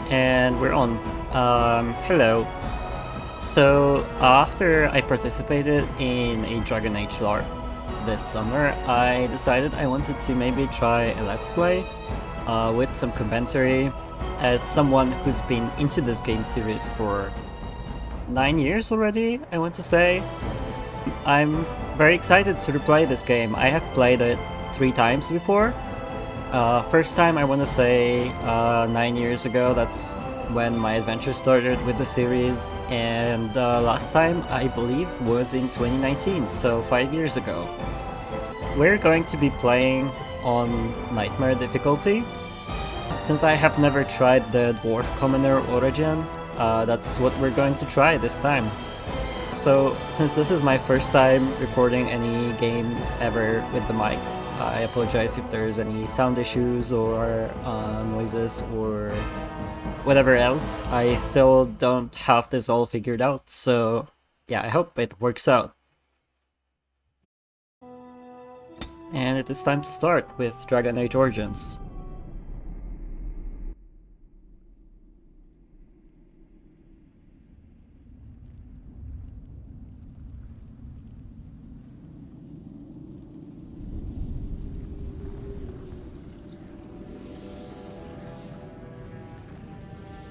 And we're on. Hello. So, after I participated in a Dragon Age LARP this summer, I decided I wanted to maybe try a Let's Play with some commentary. As someone who's been into this game series for 9 years already, I want to say, I'm very excited to replay this game. I have played it 3 times before. First time I want to say 9 years ago, that's when my adventure started with the series, and last time I believe was in 2019, so 5 years ago. We're going to be playing on Nightmare difficulty. Since I have never tried the Dwarf Commoner Origin, that's what we're going to try this time. So, since this is my first time recording any game ever with the mic, I apologize if there's any sound issues or noises or whatever else. I still don't have this all figured out, so yeah, I hope it works out. And it is time to start with Dragon Age Origins.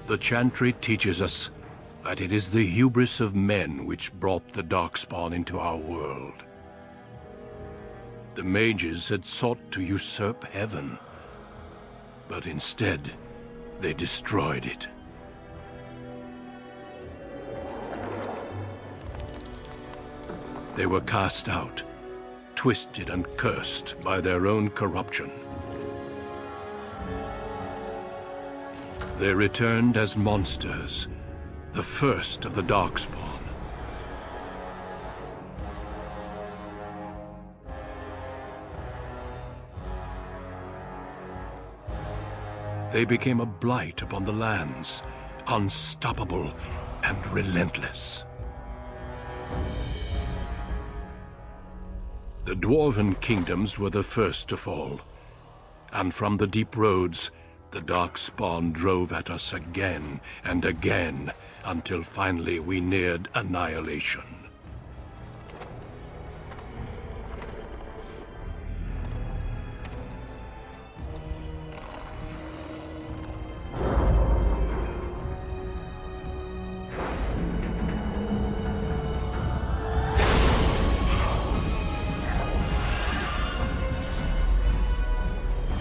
The Chantry teaches us that it is the hubris of men which brought the Darkspawn into our world. The mages had sought to usurp heaven, but instead they destroyed it. They were cast out, twisted and cursed by their own corruption. They returned as monsters, the first of the Darkspawn. They became a blight upon the lands, unstoppable and relentless. The Dwarven kingdoms were the first to fall, and from the deep roads, the Darkspawn drove at us again and again, until finally we neared annihilation.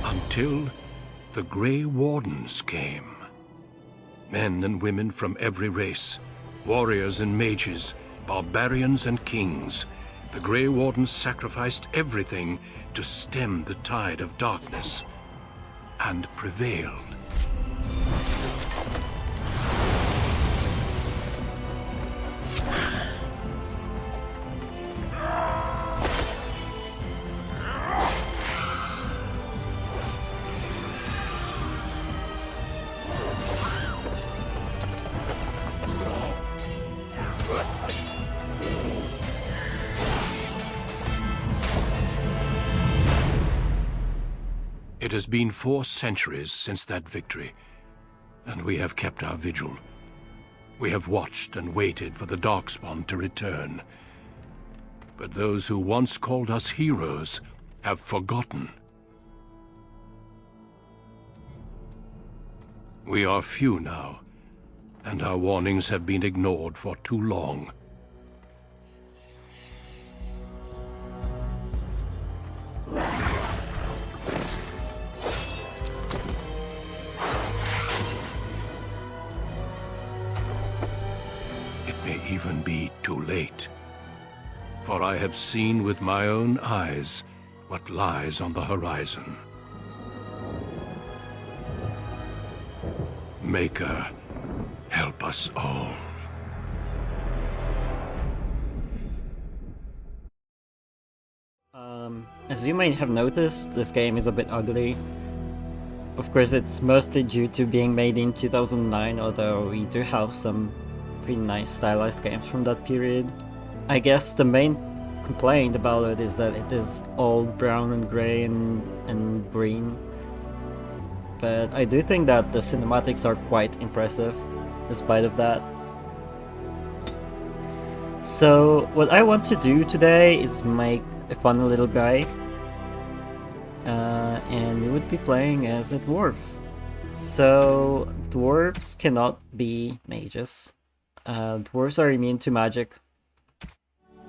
Until the Grey Wardens came. Men and women from every race, warriors and mages, barbarians and kings. The Grey Wardens sacrificed everything to stem the tide of darkness, and prevailed. It has been 4 centuries since that victory, and we have kept our vigil. We have watched and waited for the Darkspawn to return. But those who once called us heroes have forgotten. We are few now, and our warnings have been ignored for too long. Even be too late. For I have seen with my own eyes what lies on the horizon. Maker, help us all. As you may have noticed, this game is a bit ugly. Of course, it's mostly due to being made in 2009, although we do have some pretty nice stylized games from that period. I guess the main complaint about it is that it is all brown and gray and green. but I do think that the cinematics are quite impressive, despite of that. So what I want to do today is make a fun little guy, and we would be playing as a dwarf. So dwarves cannot be mages. Dwarves are immune to magic.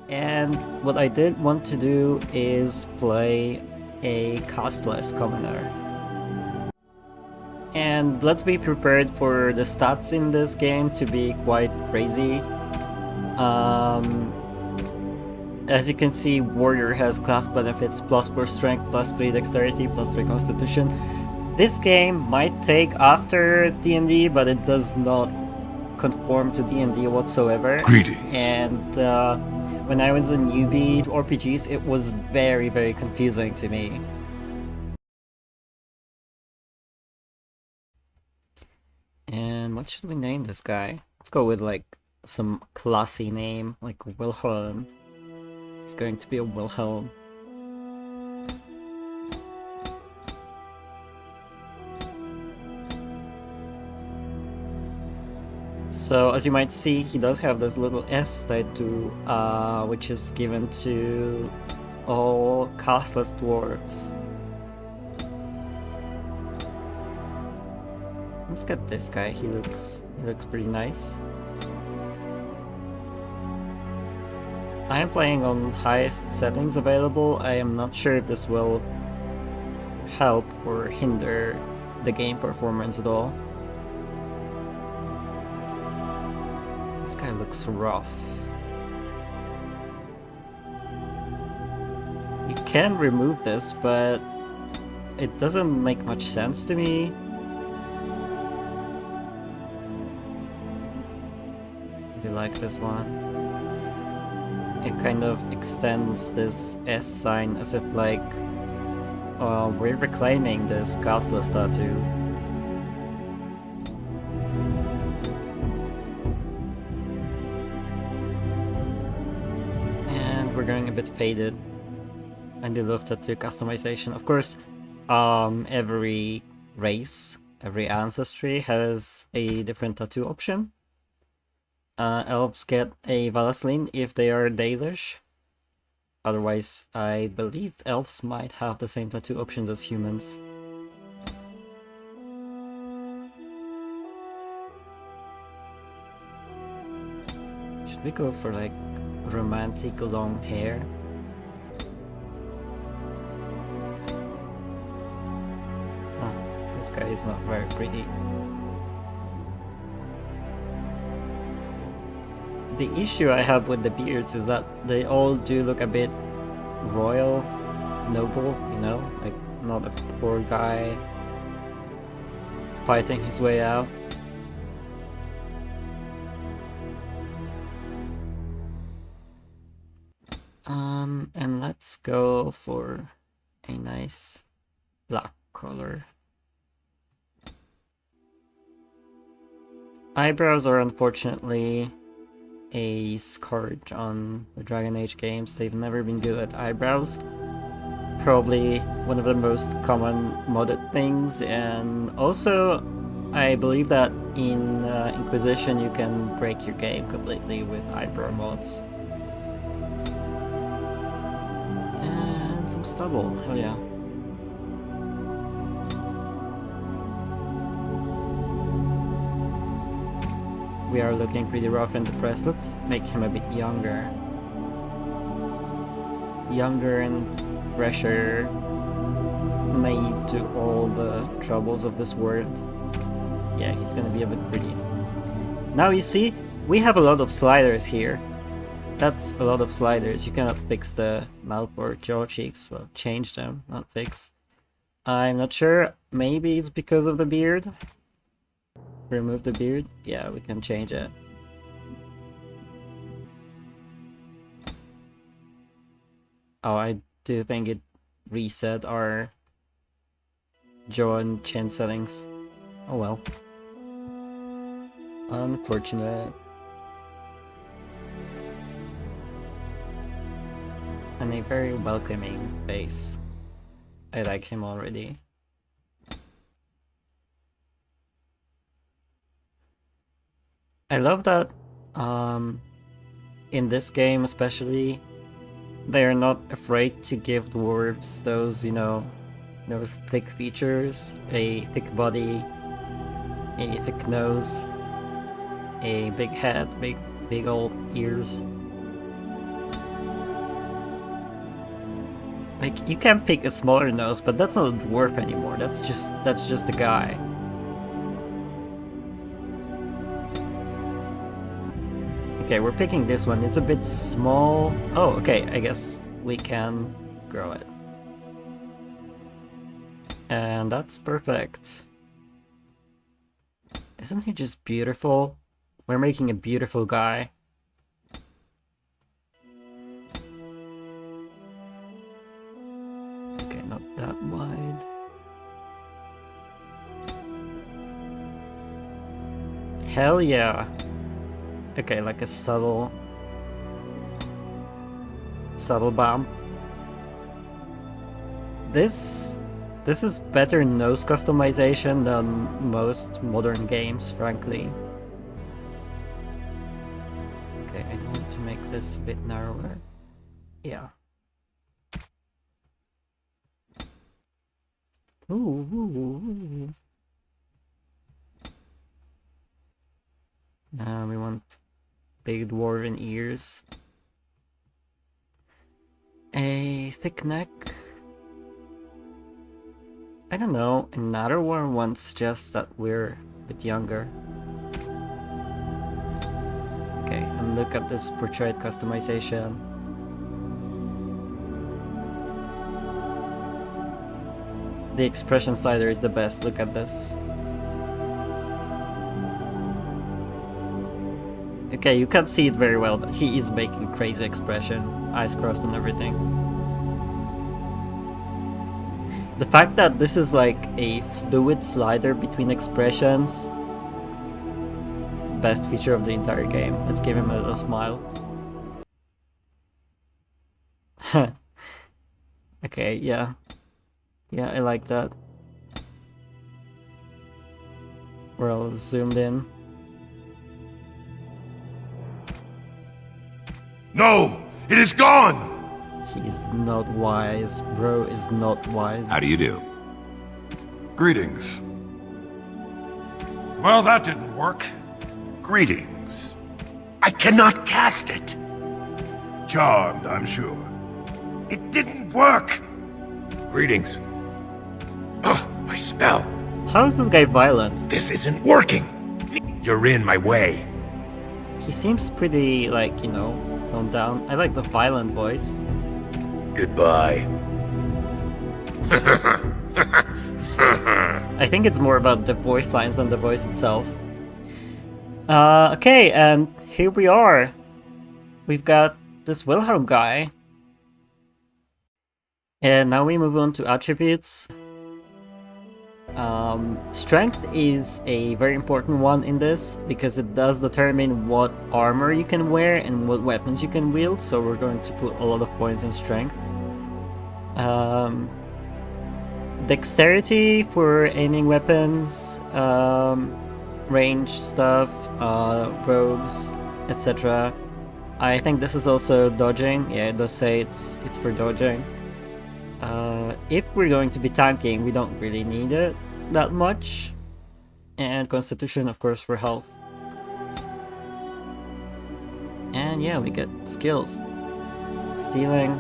And what I did want to do is play a castless commoner. And let's be prepared for the stats in this game to be quite crazy. As you can see, warrior has class benefits +4 strength, +3 dexterity, +3 constitution. This game might take after D&D, but it does not conform to D&D whatsoever. Greetings. And when I was a newbie to RPGs, it was very, very confusing to me. And what should we name this guy? Let's go with like some classy name, like Wilhelm. It's going to be a Wilhelm. So as you might see, he does have this little S tattoo, which is given to all castless dwarves. Let's get this guy. He looks pretty nice. I am playing on highest settings available. I am not sure if this will help or hinder the game performance at all. This guy looks rough. You can remove this, but it doesn't make much sense to me. I do like this one. It kind of extends this S sign as if like we're reclaiming this castless tattoo. And we're going a bit faded. I do love tattoo customization. Of course, every race, every ancestry has a different tattoo option. Elves get a Vallaslin if they are Dalish. Otherwise, I believe elves might have the same tattoo options as humans. Should we go for like romantic long hair? Oh, this guy is not very pretty. The issue I have with the beards is that they all do look a bit royal, noble, you know? Like, not a poor guy fighting his way out. And let's go for a nice black color. Eyebrows are unfortunately a scourge on the Dragon Age games. They've never been good at eyebrows. Probably one of the most common modded things, and also I believe that in Inquisition you can break your game completely with eyebrow mods. And some stubble, oh yeah. We are looking pretty rough and depressed. Let's make him a bit younger. Younger and fresher. Naive to all the troubles of this world. Yeah, he's gonna be a bit pretty. Now you see, we have a lot of sliders here. That's a lot of sliders. You cannot fix the mouth or jaw cheeks. Well, change them, not fix. I'm not sure. Maybe it's because of the beard. Remove the beard? Yeah, we can change it. Oh, I do think it reset our jaw and chin settings. Oh well. Unfortunate. And a very welcoming face. I like him already. I love that in this game especially, they're not afraid to give dwarves those, you know, those thick features, a thick body, a thick nose, a big head, big old ears. Like, you can pick a smaller nose, but that's not a dwarf anymore. That's just a guy. Okay, we're picking this one. It's a bit small. Oh, okay, I guess we can grow it. And that's perfect. Isn't he just beautiful? We're making a beautiful guy. Okay, not that wide. Hell yeah. Okay, like a subtle bomb. This is better nose customization than most modern games, frankly. Okay, I need to make this a bit narrower. Yeah. Ooh. Now we want big dwarven ears. A thick neck. I don't know, another one wants just that we're a bit younger. Okay, and look at this portrait customization. The expression slider is the best, look at this. Okay, you can't see it very well, but he is making crazy expression, eyes crossed and everything. The fact that this is like a fluid slider between expressions, best feature of the entire game. Let's give him a little smile. Okay, yeah. Yeah, I like that. We're all zoomed in. No! It is gone! He's not wise. Bro is not wise. How do you do? Greetings. Well, that didn't work. Greetings. I cannot cast it. Charmed, I'm sure. It didn't work. Greetings. Ugh, my spell. How is this guy violent? This isn't working. You're in my way. He seems pretty, like, you know, toned down. I like the violent voice. Goodbye. I think it's more about the voice lines than the voice itself. Okay, and here we are. We've got this Wilhelm guy. And now we move on to attributes. Strength is a very important one in this because it does determine what armor you can wear and what weapons you can wield, so we're going to put a lot of points in strength. Dexterity for aiming weapons, range stuff, rogues, etc. I think this is also dodging. Yeah, it does say it's for dodging. If we're going to be tanking, we don't really need it that much. And Constitution, of course, for health. And yeah, we get skills. Stealing,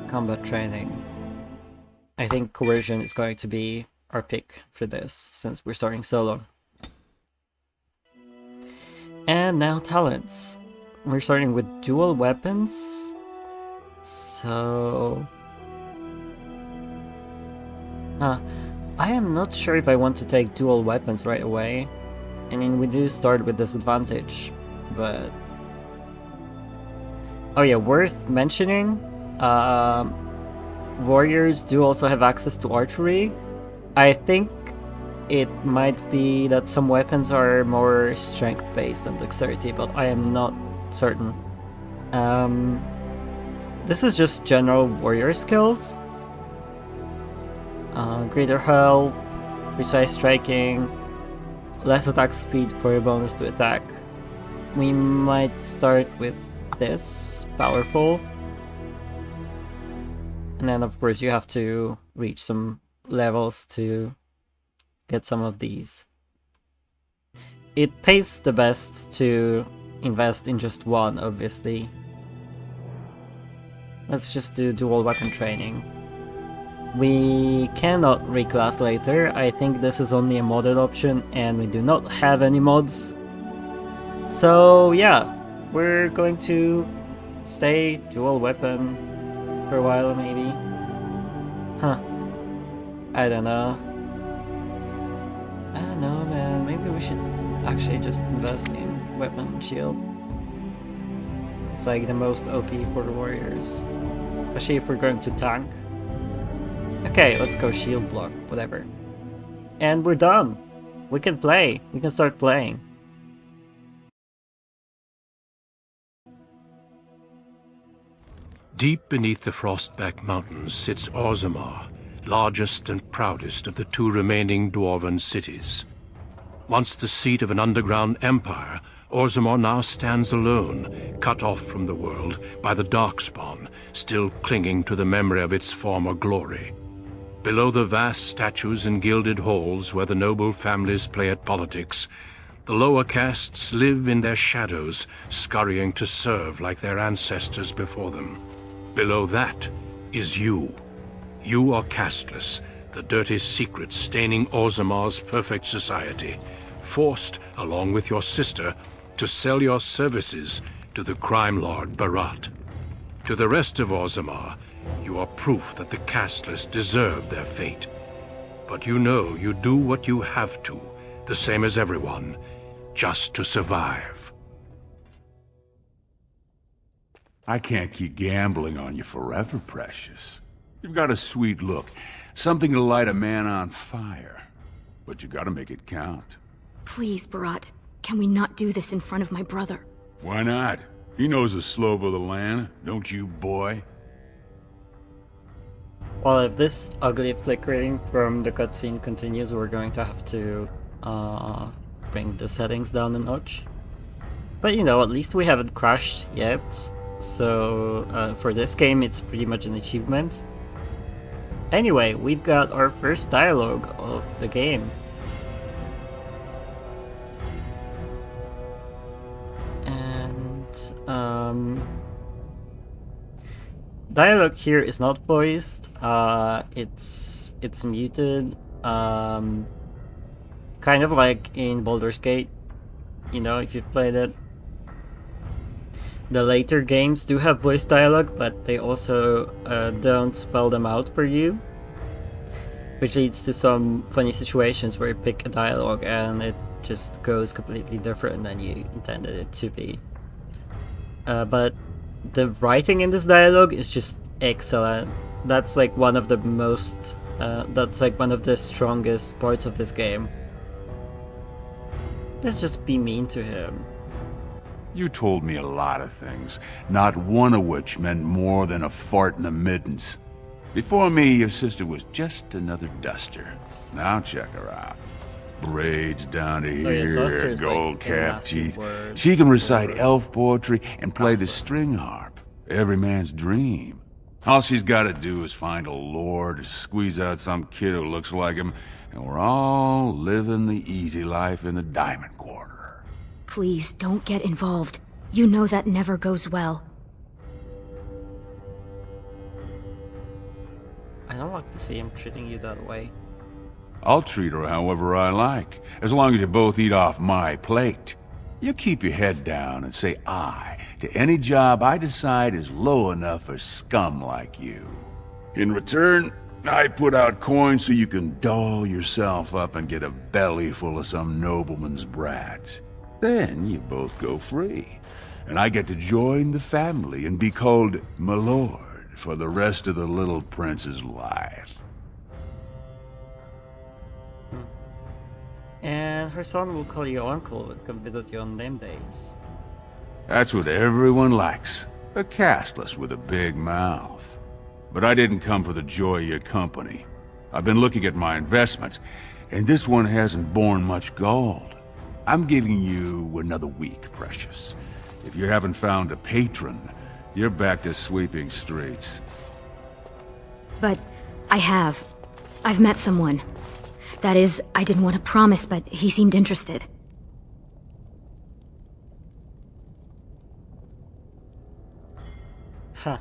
combat training. I think coercion is going to be our pick for this, since we're starting solo. And now talents. We're starting with dual weapons. So... I am not sure if I want to take dual weapons right away. I mean, we do start with disadvantage, but... Oh yeah, worth mentioning, warriors do also have access to archery. I think it might be that some weapons are more strength-based than dexterity, but I am not certain. This is just general warrior skills. Greater health, precise striking, less attack speed for a bonus to attack. we might start with this, powerful. And then of course you have to reach some levels to get some of these. It pays the best to invest in just one, obviously. Let's just do dual weapon training. We cannot reclass later. I think this is only a modded option and we do not have any mods. So yeah, we're going to stay dual weapon for a while maybe. Huh. I don't know. I don't know, man. Maybe we should actually just invest in weapon and shield. It's like the most OP for the warriors. Especially if we're going to tank. Okay, let's go shield block, whatever. And we're done. We can play. We can start playing. Deep beneath the Frostback Mountains sits Orzammar, largest and proudest of the two remaining dwarven cities. Once the seat of an underground empire, Orzammar now stands alone, cut off from the world by the Darkspawn, still clinging to the memory of its former glory. Below the vast statues and gilded halls where the noble families play at politics, the lower castes live in their shadows, scurrying to serve like their ancestors before them. Below that is you. You are casteless, the dirty secret staining Orzammar's perfect society, forced, along with your sister, to sell your services to the crime lord Barat. To the rest of Orzammar, you are proof that the casteless deserve their fate. But you know you do what you have to, the same as everyone, just to survive. I can't keep gambling on you forever, Precious. You've got a sweet look, something to light a man on fire. But you gotta make it count. Please, Barat, can we not do this in front of my brother? Why not? He knows the slope of the land, don't you, boy? Well, if this ugly flickering from the cutscene continues, we're going to have to bring the settings down a notch. But you know, at least we haven't crashed yet. So for this game, it's pretty much an achievement. Anyway, we've got our first dialogue of the game. And dialogue here is not voiced. It's muted. Kind of like in Baldur's Gate, you know, if you've played it. The later games do have voice dialogue, but they also don't spell them out for you, which leads to some funny situations where you pick a dialogue and it just goes completely different than you intended it to be. But the writing in this dialogue is just excellent. That's like one of the most, that's like one of the strongest parts of this game. Let's just be mean to him. You told me a lot of things, not one of which meant more than a fart in the middens. Before me, your sister was just another duster. Now check her out. Braids down to here, gold-capped teeth. Word. She can recite elf poetry and play the string harp. Every man's dream. All she's got to do is find a lord, squeeze out some kid who looks like him, and we're all living the easy life in the Diamond Quarter. Please, don't get involved. You know that never goes well. I don't like to see him treating you that way. I'll treat her however I like, as long as you both eat off my plate. You keep your head down and say aye to any job I decide is low enough for scum like you. In return, I put out coins so you can doll yourself up and get a belly full of some nobleman's brats. Then you both go free, and I get to join the family and be called my lord for the rest of the little prince's life. And her son will call you uncle and come visit you on name days. That's what everyone likes, a casteless with a big mouth. But I didn't come for the joy of your company. I've been looking at my investments, and this one hasn't borne much gold. I'm giving you another week, Precious. If you haven't found a patron, you're back to sweeping streets. But I have. I've met someone. That is, I didn't want to promise, but he seemed interested. Huh.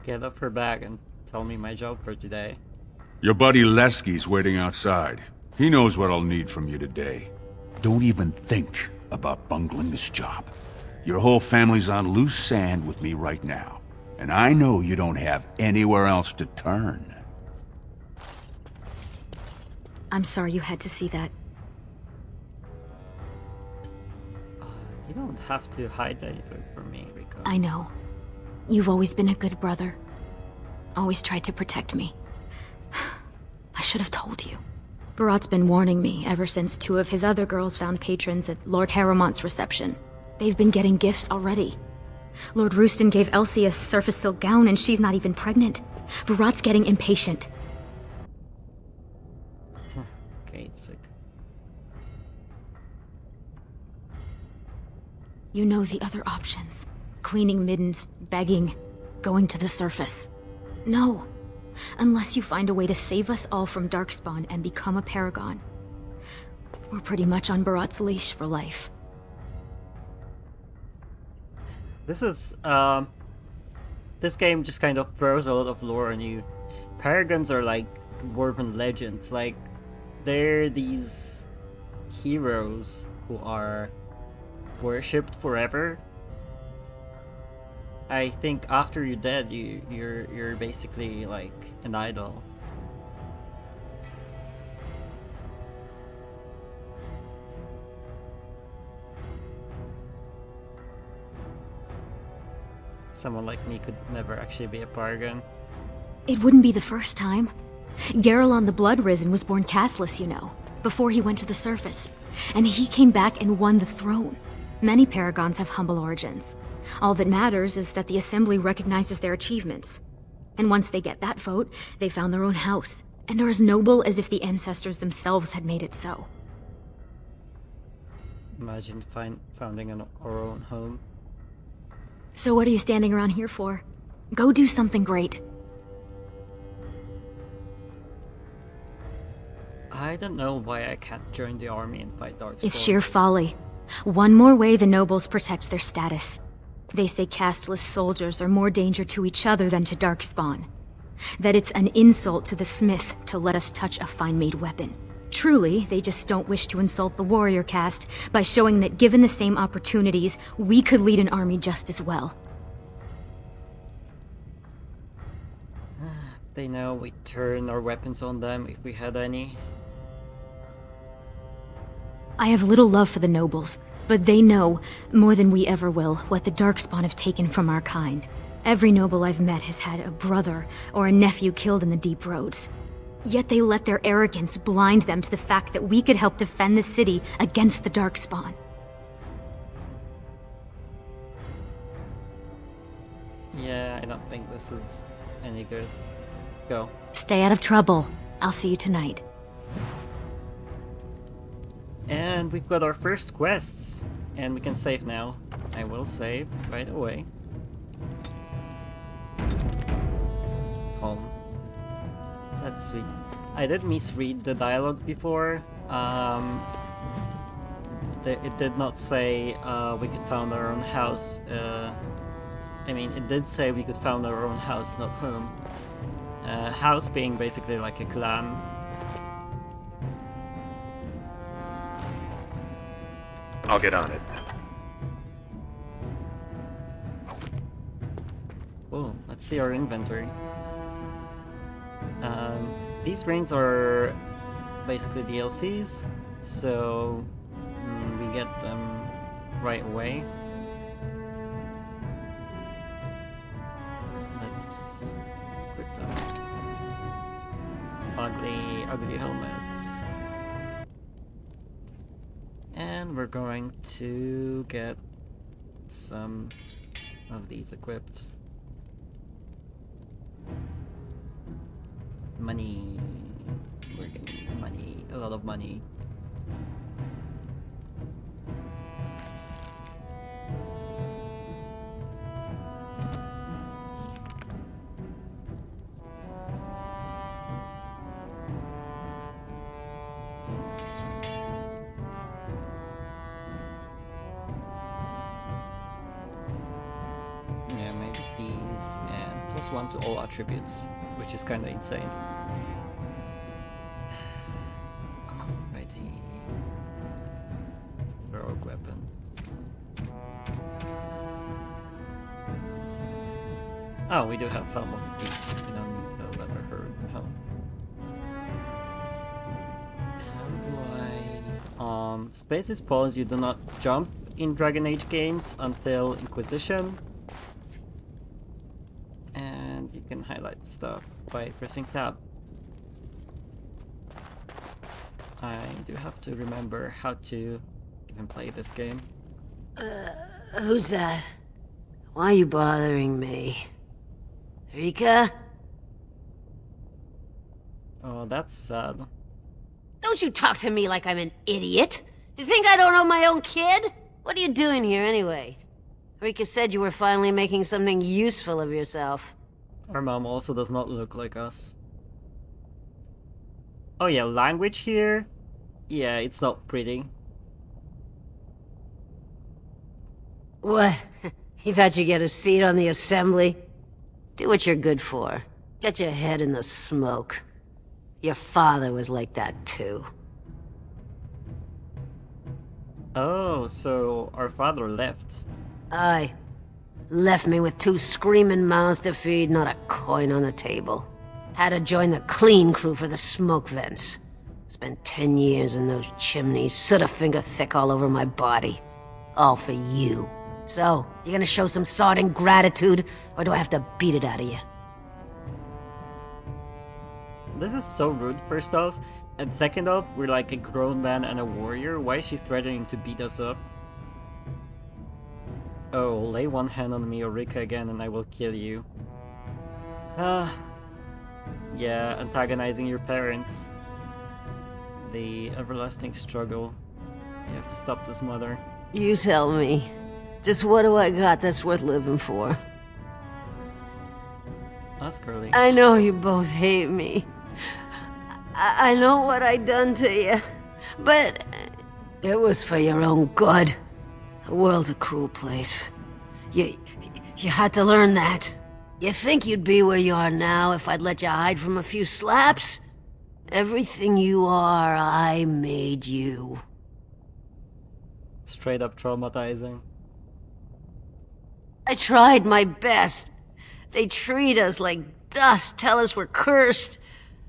Get off her back and tell me my job for today. Your buddy Lesky's waiting outside. He knows what I'll need from you today. Don't even think about bungling this job. Your whole family's on loose sand with me right now. And I know you don't have anywhere else to turn. I'm sorry you had to see that. You don't have to hide anything from me, Rico. I know. You've always been a good brother. Always tried to protect me. I should have told you. Barat's been warning me ever since 2 of his other girls found patrons at Lord Harrowmont's reception. They've been getting gifts already. Lord Rooston gave Elsie a surface silk gown and she's not even pregnant. Barat's getting impatient. Okay, sick. You know the other options. Cleaning middens, begging, going to the surface. No. Unless you find a way to save us all from Darkspawn and become a Paragon. We're pretty much on Barat's leash for life. This is, this game just kind of throws a lot of lore on you. Paragons are like dwarven legends, like, they're these heroes who are worshipped forever. I think after you're dead, you're basically like an idol. Someone like me could never actually be a Paragon. It wouldn't be the first time. Garelon the Blood Risen was born castless, you know, before he went to the surface. And he came back and won the throne. Many Paragons have humble origins. All that matters is that the Assembly recognizes their achievements. And once they get that vote, they found their own house, and are as noble as if the ancestors themselves had made it so. Imagine founding our own home. So what are you standing around here for? Go do something great. I don't know why I can't join the army and fight Darkspawn. It's sheer folly. One more way the nobles protect their status. They say casteless soldiers are more danger to each other than to Darkspawn. That it's an insult to the smith to let us touch a fine-made weapon. Truly, they just don't wish to insult the warrior caste by showing that given the same opportunities, we could lead an army just as well. They know we turn our weapons on them if we had any. I have little love for the nobles, but they know, more than we ever will, what the Darkspawn have taken from our kind. Every noble I've met has had a brother or a nephew killed in the deep roads. Yet they let their arrogance blind them to the fact that we could help defend the city against the Darkspawn. Yeah, I don't think this is any good. Let's go. Stay out of trouble. I'll see you tonight. And we've got our first quests. And we can save now. I will save right away. Home. That's sweet. I did misread the dialogue before. It did not say we could found our own house. I mean, it did say we could found our own house, not home. House being basically like a clan. I'll get on it. Cool. Let's see our inventory. These rings are basically DLCs, so we get them right away. Let's equip them. Ugly helmets. And we're going to get some of these equipped. Money. We're gonna need money. A lot of money. +1 to all attributes, which is kinda insane. Alrighty. Rogue weapon. Oh, we do have Helm of Deep. We don't need the leather helm. How do I... Space is paused. You do not jump in Dragon Age games until Inquisition. And you can highlight stuff by pressing tab. I do have to remember how to even play this game. Who's that? Why are you bothering me? Rika? Oh, that's sad. Don't you talk to me like I'm an idiot. You think I don't know my own kid? What are you doing here anyway? Rika said you were finally making something useful of yourself. Our mom also does not look like us. Oh yeah, language here. Yeah, it's not pretty. What? You thought you'd get a seat on the assembly? Do what you're good for. Get your head in the smoke. Your father was like that too. Oh, so our father left. Aye. Left me with 2 screaming mouths to feed, not a coin on the table. Had to join the clean crew for the smoke vents. Spent 10 years in those chimneys, soot a finger thick all over my body. All for you. So, you gonna show some sordid gratitude, or do I have to beat it out of you? This is so rude, first off. And second off, we're like a grown man and a warrior. Why is she threatening to beat us up? Oh, lay one hand on me or Rika again and I will kill you. Yeah, antagonizing your parents. The everlasting struggle. You have to stop this, mother. You tell me. Just what do I got that's worth living for? Ask Curly. I know you both hate me. I know what I done to you. But it was for your own good. The world's a cruel place. You had to learn that. You think you'd be where you are now if I'd let you hide from a few slaps? Everything you are, I made you. Straight up traumatizing. I tried my best. They treat us like dust, tell us we're cursed.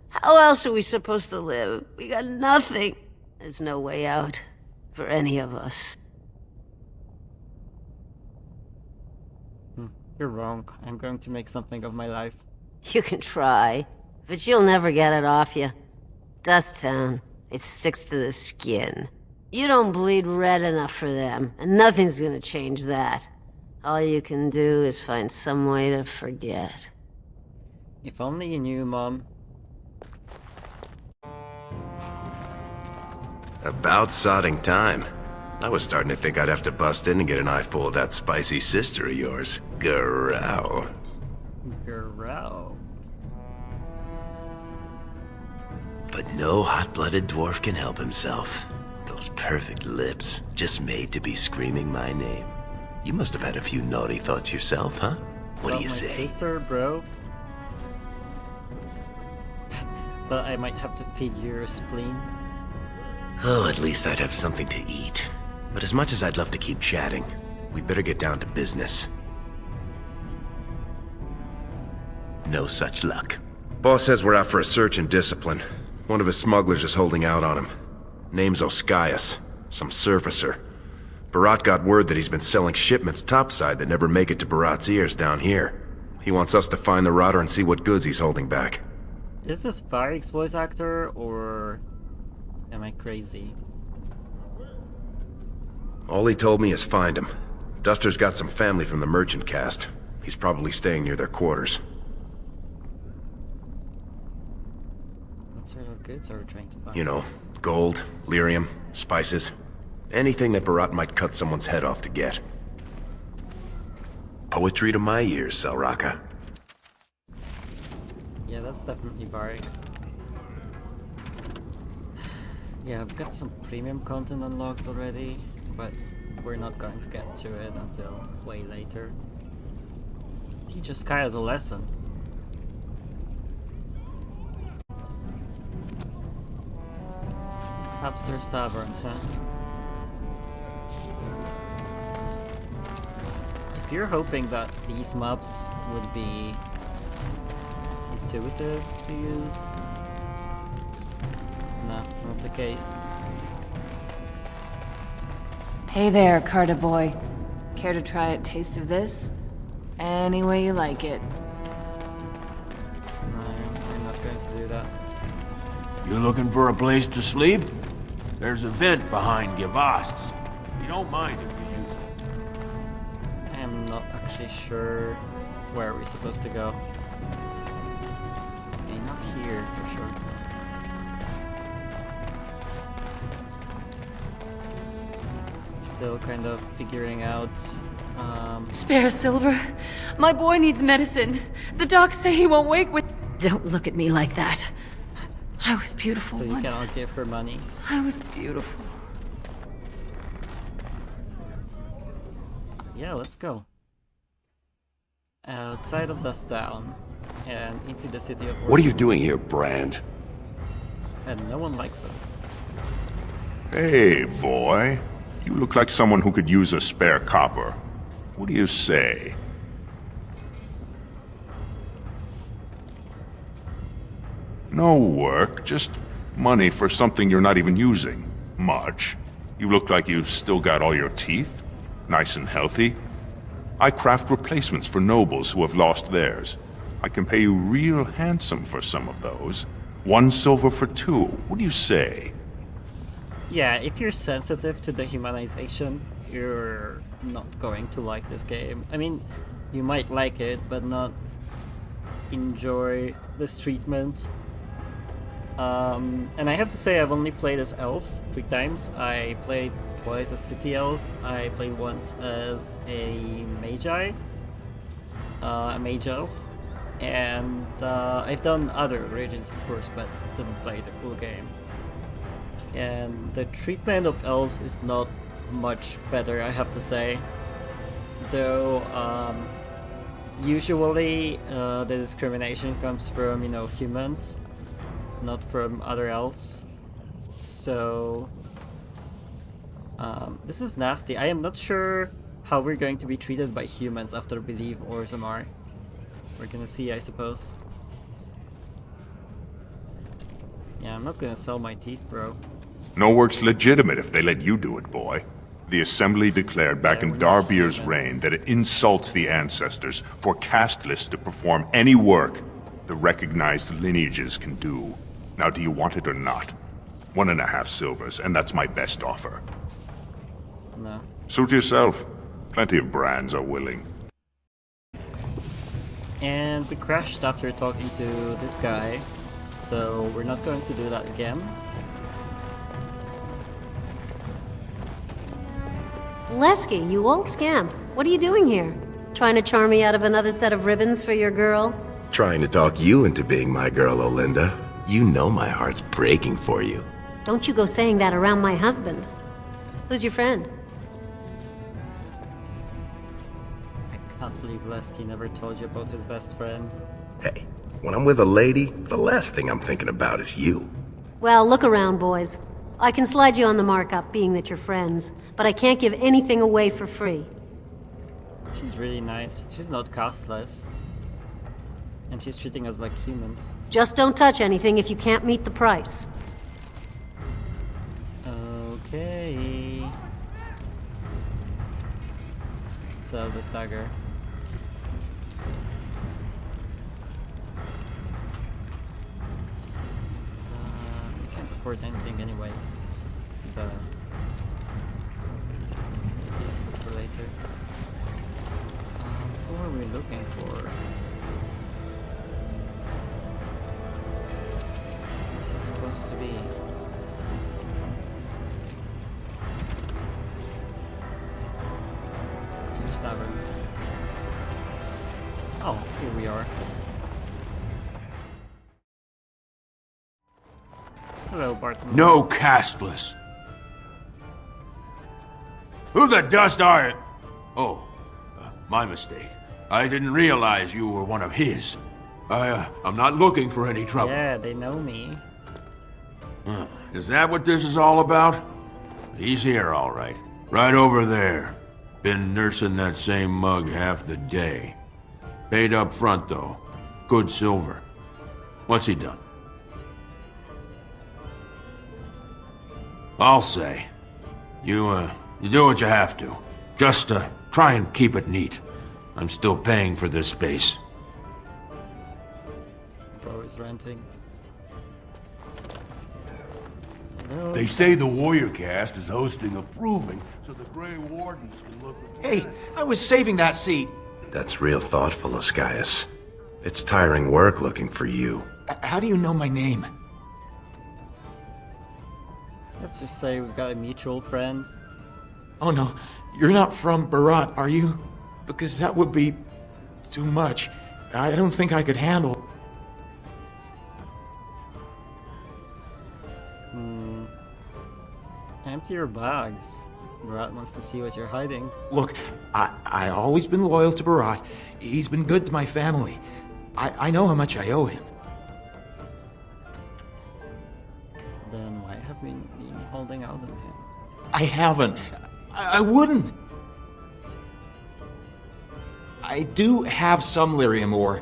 How else are we supposed to live? We got nothing. There's no way out for any of us. You're wrong. I'm going to make something of my life. You can try, but you'll never get it off you. Dust Town, it sticks to the skin. You don't bleed red enough for them, and nothing's gonna change that. All you can do is find some way to forget. If only you knew, Mom. About sodding time. I was starting to think I'd have to bust in and get an eyeful of that spicy sister of yours. Growl. Growl. But no hot-blooded dwarf can help himself. Those perfect lips, just made to be screaming my name. You must have had a few naughty thoughts yourself, huh? What do you say? My sister, bro. But I might have to feed your spleen. Oh, at least I'd have something to eat. But as much as I'd love to keep chatting, we'd better get down to business. No such luck. Boss says we're out for a search and discipline. One of his smugglers is holding out on him. Name's Oscius, some surfacer. Barat got word that he's been selling shipments topside that never make it to Barat's ears down here. He wants us to find the rotter and see what goods he's holding back. Is this Varric's voice actor, or am I crazy? All he told me is find him. Duster's got some family from the merchant caste. He's probably staying near their quarters. What sort of goods are we trying to find? You know, gold, lyrium, spices. Anything that Barat might cut someone's head off to get. Poetry to my ears, Selraka. Yeah, that's definitely Varric. Yeah, I've got some premium content unlocked already, but we're not going to get to it until way later. Teach Sky as a lesson. Upstairs Tavern, huh? If you're hoping that these maps would be intuitive to use, no, not the case. Hey there, Carter boy. Care to try a taste of this? Any way you like it. No, I'm not going to do that. You looking for a place to sleep? There's a vent behind Gavasts. You don't mind if you use it. I'm not actually sure where we're supposed to go. Okay, not here for sure. Still kind of figuring out. Spare Silver. My boy needs medicine. The docs say he won't wake with. Don't look at me like that. I was beautiful So you once. cannot give her money. I was beautiful. Yeah, let's go. Outside of Dust Down and into the city of What are you Warden. doing here, Brand? And no one likes us. Hey, boy. You look like someone who could use a spare copper. What do you say? No work, just money for something you're not even using. Much. You look like you've still got all your teeth. Nice and healthy. I craft replacements for nobles who have lost theirs. I can pay you real handsome for some of those. 1 silver for 2. What do you say? Yeah, if you're sensitive to the humanization, you're not going to like this game. I mean, you might like it, but not enjoy this treatment. And I have to say, I've only played as elves 3 times. I played twice as city elf. I played once as a mage elf. And I've done other regions, of course, but didn't play the full game. And the treatment of elves is not much better, I have to say. Though, usually the discrimination comes from, humans, not from other elves. So, this is nasty. I am not sure how we're going to be treated by humans after we leave Orzammar. We're gonna see, I suppose. Yeah, I'm not gonna sell my teeth, bro. No work's legitimate if they let you do it, boy. The Assembly declared back in Darbier's reign that it insults the ancestors for casteless to perform any work the recognized lineages can do. Now, do you want it or not? 1.5 silvers, and that's my best offer. No. Suit yourself. Plenty of brands are willing. And we crashed after talking to this guy, so we're not going to do that again. Lesky, you old scamp. What are you doing here? Trying to charm me out of another set of ribbons for your girl? Trying to talk you into being my girl, Olinda. You know my heart's breaking for you. Don't you go saying that around my husband. Who's your friend? I can't believe Lesky never told you about his best friend. Hey, when I'm with a lady, the last thing I'm thinking about is you. Well, look around, boys. I can slide you on the markup, being that you're friends, but I can't give anything away for free. She's really nice. She's not castless. And she's treating us like humans. Just don't touch anything if you can't meet the price. Okay. Let's sell this dagger. We can't afford anything anyways. But maybe useful for later. Who are we looking for? What's it supposed to be? Some stabber. Oh, here we are. Hello, Barton. No castless. Who the dust are you? Oh, my mistake. I didn't realize you were one of his. I'm not looking for any trouble. Yeah, they know me. Is that what this is all about? He's here, all right. Right over there. Been nursing that same mug half the day. Paid up front, though. Good silver. What's he done? I'll say. You do what you have to. Just, try and keep it neat. I'm still paying for this space. Bro is ranting. They say the Warrior Cast is hosting a proving, so the Grey Wardens can look... Hey, I was saving that seat. That's real thoughtful, Oscius. It's tiring work looking for you. How do you know my name? Let's just say we've got a mutual friend. Oh no, you're not from Barat, are you? Because that would be too much. I don't think I could handle. Empty your bags. Barat wants to see what you're hiding. Look, I always been loyal to Barat. He's been good to my family. I know how much I owe him. Then why have we been holding out on him? I haven't. I wouldn't. I do have some lyrium ore.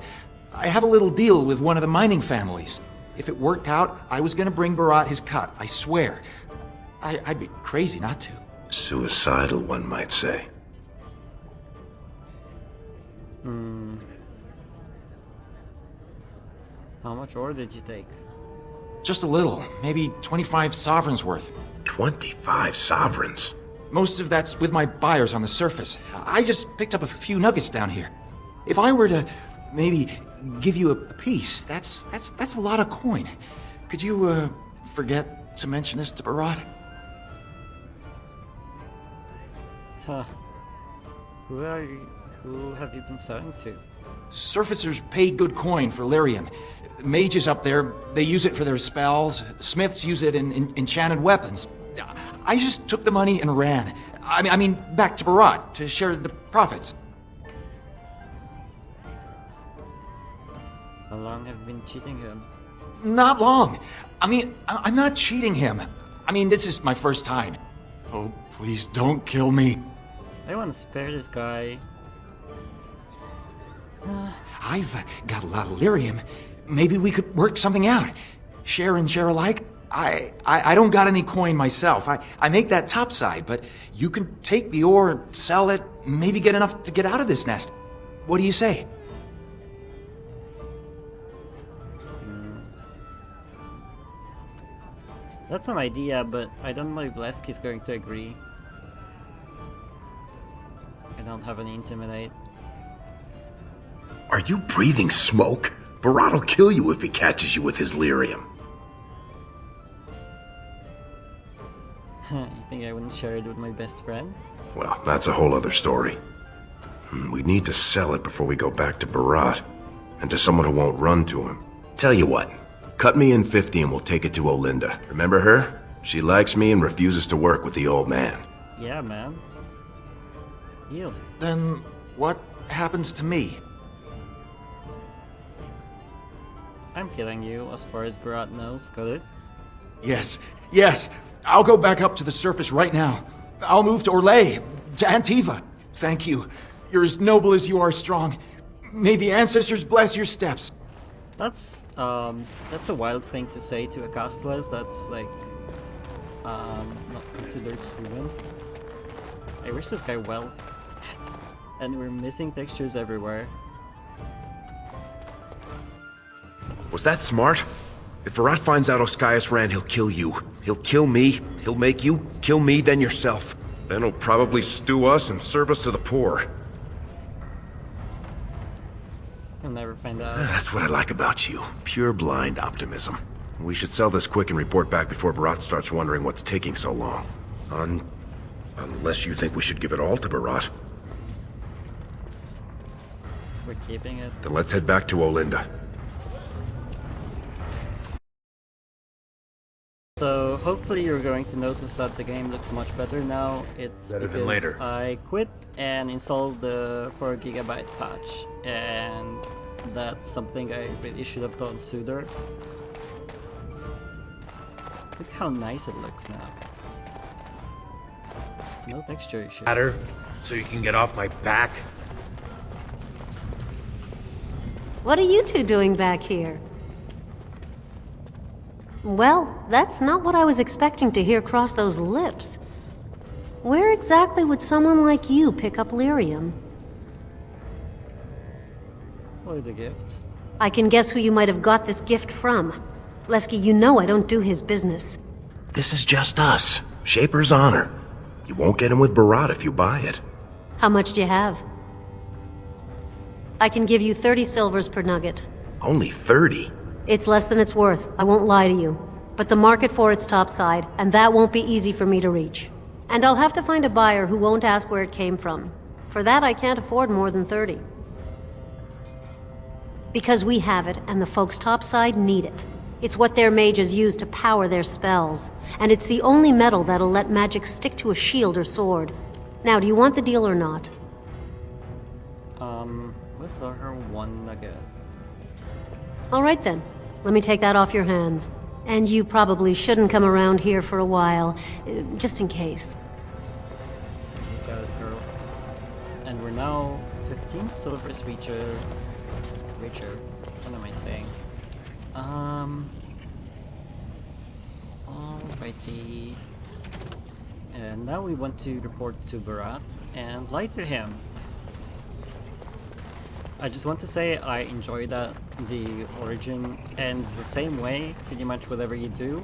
I have a little deal with one of the mining families. If it worked out, I was gonna bring Barat his cut, I swear. I'd be crazy not to. Suicidal, one might say. How much ore did you take? Just a little, maybe 25 sovereigns worth. 25 sovereigns? Most of that's with my buyers on the surface. I just picked up a few nuggets down here. If I were to maybe give you a piece, that's a lot of coin. Could you forget to mention this to Barat? Huh. Who have you been selling to? Surfacers pay good coin for lyrium. Mages up there, they use it for their spells. Smiths use it in enchanted weapons. I just took the money and ran. I mean, back to Barat to share the profits. How long have you been cheating him? Not long. I mean, I'm not cheating him. I mean, this is my first time. Oh, please don't kill me. I want to spare this guy. I've got a lot of lyrium. Maybe we could work something out. Share and share alike. I don't got any coin myself. I make that topside, but you can take the ore, sell it, maybe get enough to get out of this nest. What do you say? That's an idea, but I don't know if Leski's going to agree. I don't have any intimidate. Are you breathing smoke? Barat will kill you if he catches you with his lyrium. You think I wouldn't share it with my best friend? Well, that's a whole other story. We need to sell it before we go back to Barat. And to someone who won't run to him. Tell you what, cut me in 50 and we'll take it to Olinda. Remember her? She likes me and refuses to work with the old man. Yeah, man. Deal. Then what happens to me? I'm killing you, as far as Barat knows, got it? Yes. I'll go back up to the surface right now. I'll move to Orlais, to Antiva. Thank you. You're as noble as you are strong. May the ancestors bless your steps. That's a wild thing to say to a castless that's like not considered human. I wish this guy well. And we're missing textures everywhere. Was that smart? If Barat finds out Oscius ran, he'll kill you. He'll kill me. He'll make you kill me, then yourself. Then he'll probably stew us and serve us to the poor. He'll never find out. That's what I like about you. Pure blind optimism. We should sell this quick and report back before Barat starts wondering what's taking so long. Unless you think we should give it all to Barat. We're keeping it. Then let's head back to Olinda. So hopefully you're going to notice that the game looks much better now. It's Better than because later. I quit and installed the 4GB patch, and that's something I really should have done sooner. Look how nice it looks now. No texture issues. Ladder, so you can get off my back. What are you two doing back here? Well, that's not what I was expecting to hear cross those lips. Where exactly would someone like you pick up lyrium? What the gift? I can guess who you might have got this gift from. Lesky, you know I don't do his business. This is just us. Shaper's honor. You won't get him with Barat if you buy it. How much do you have? I can give you 30 silvers per nugget. Only 30? It's less than it's worth, I won't lie to you. But the market for it's topside, and that won't be easy for me to reach. And I'll have to find a buyer who won't ask where it came from. For that, I can't afford more than 30. Because we have it, and the folks topside need it. It's what their mages use to power their spells. And it's the only metal that'll let magic stick to a shield or sword. Now, do you want the deal or not? We saw her 1 nugget. Alright then. Let me take that off your hands. And you probably shouldn't come around here for a while, just in case. You got it, girl. And we're now 15 silvers richer. What am I saying? Alrighty. And now we want to report to Barat and lie to him. I just want to say I enjoy that the origin ends the same way, pretty much whatever you do.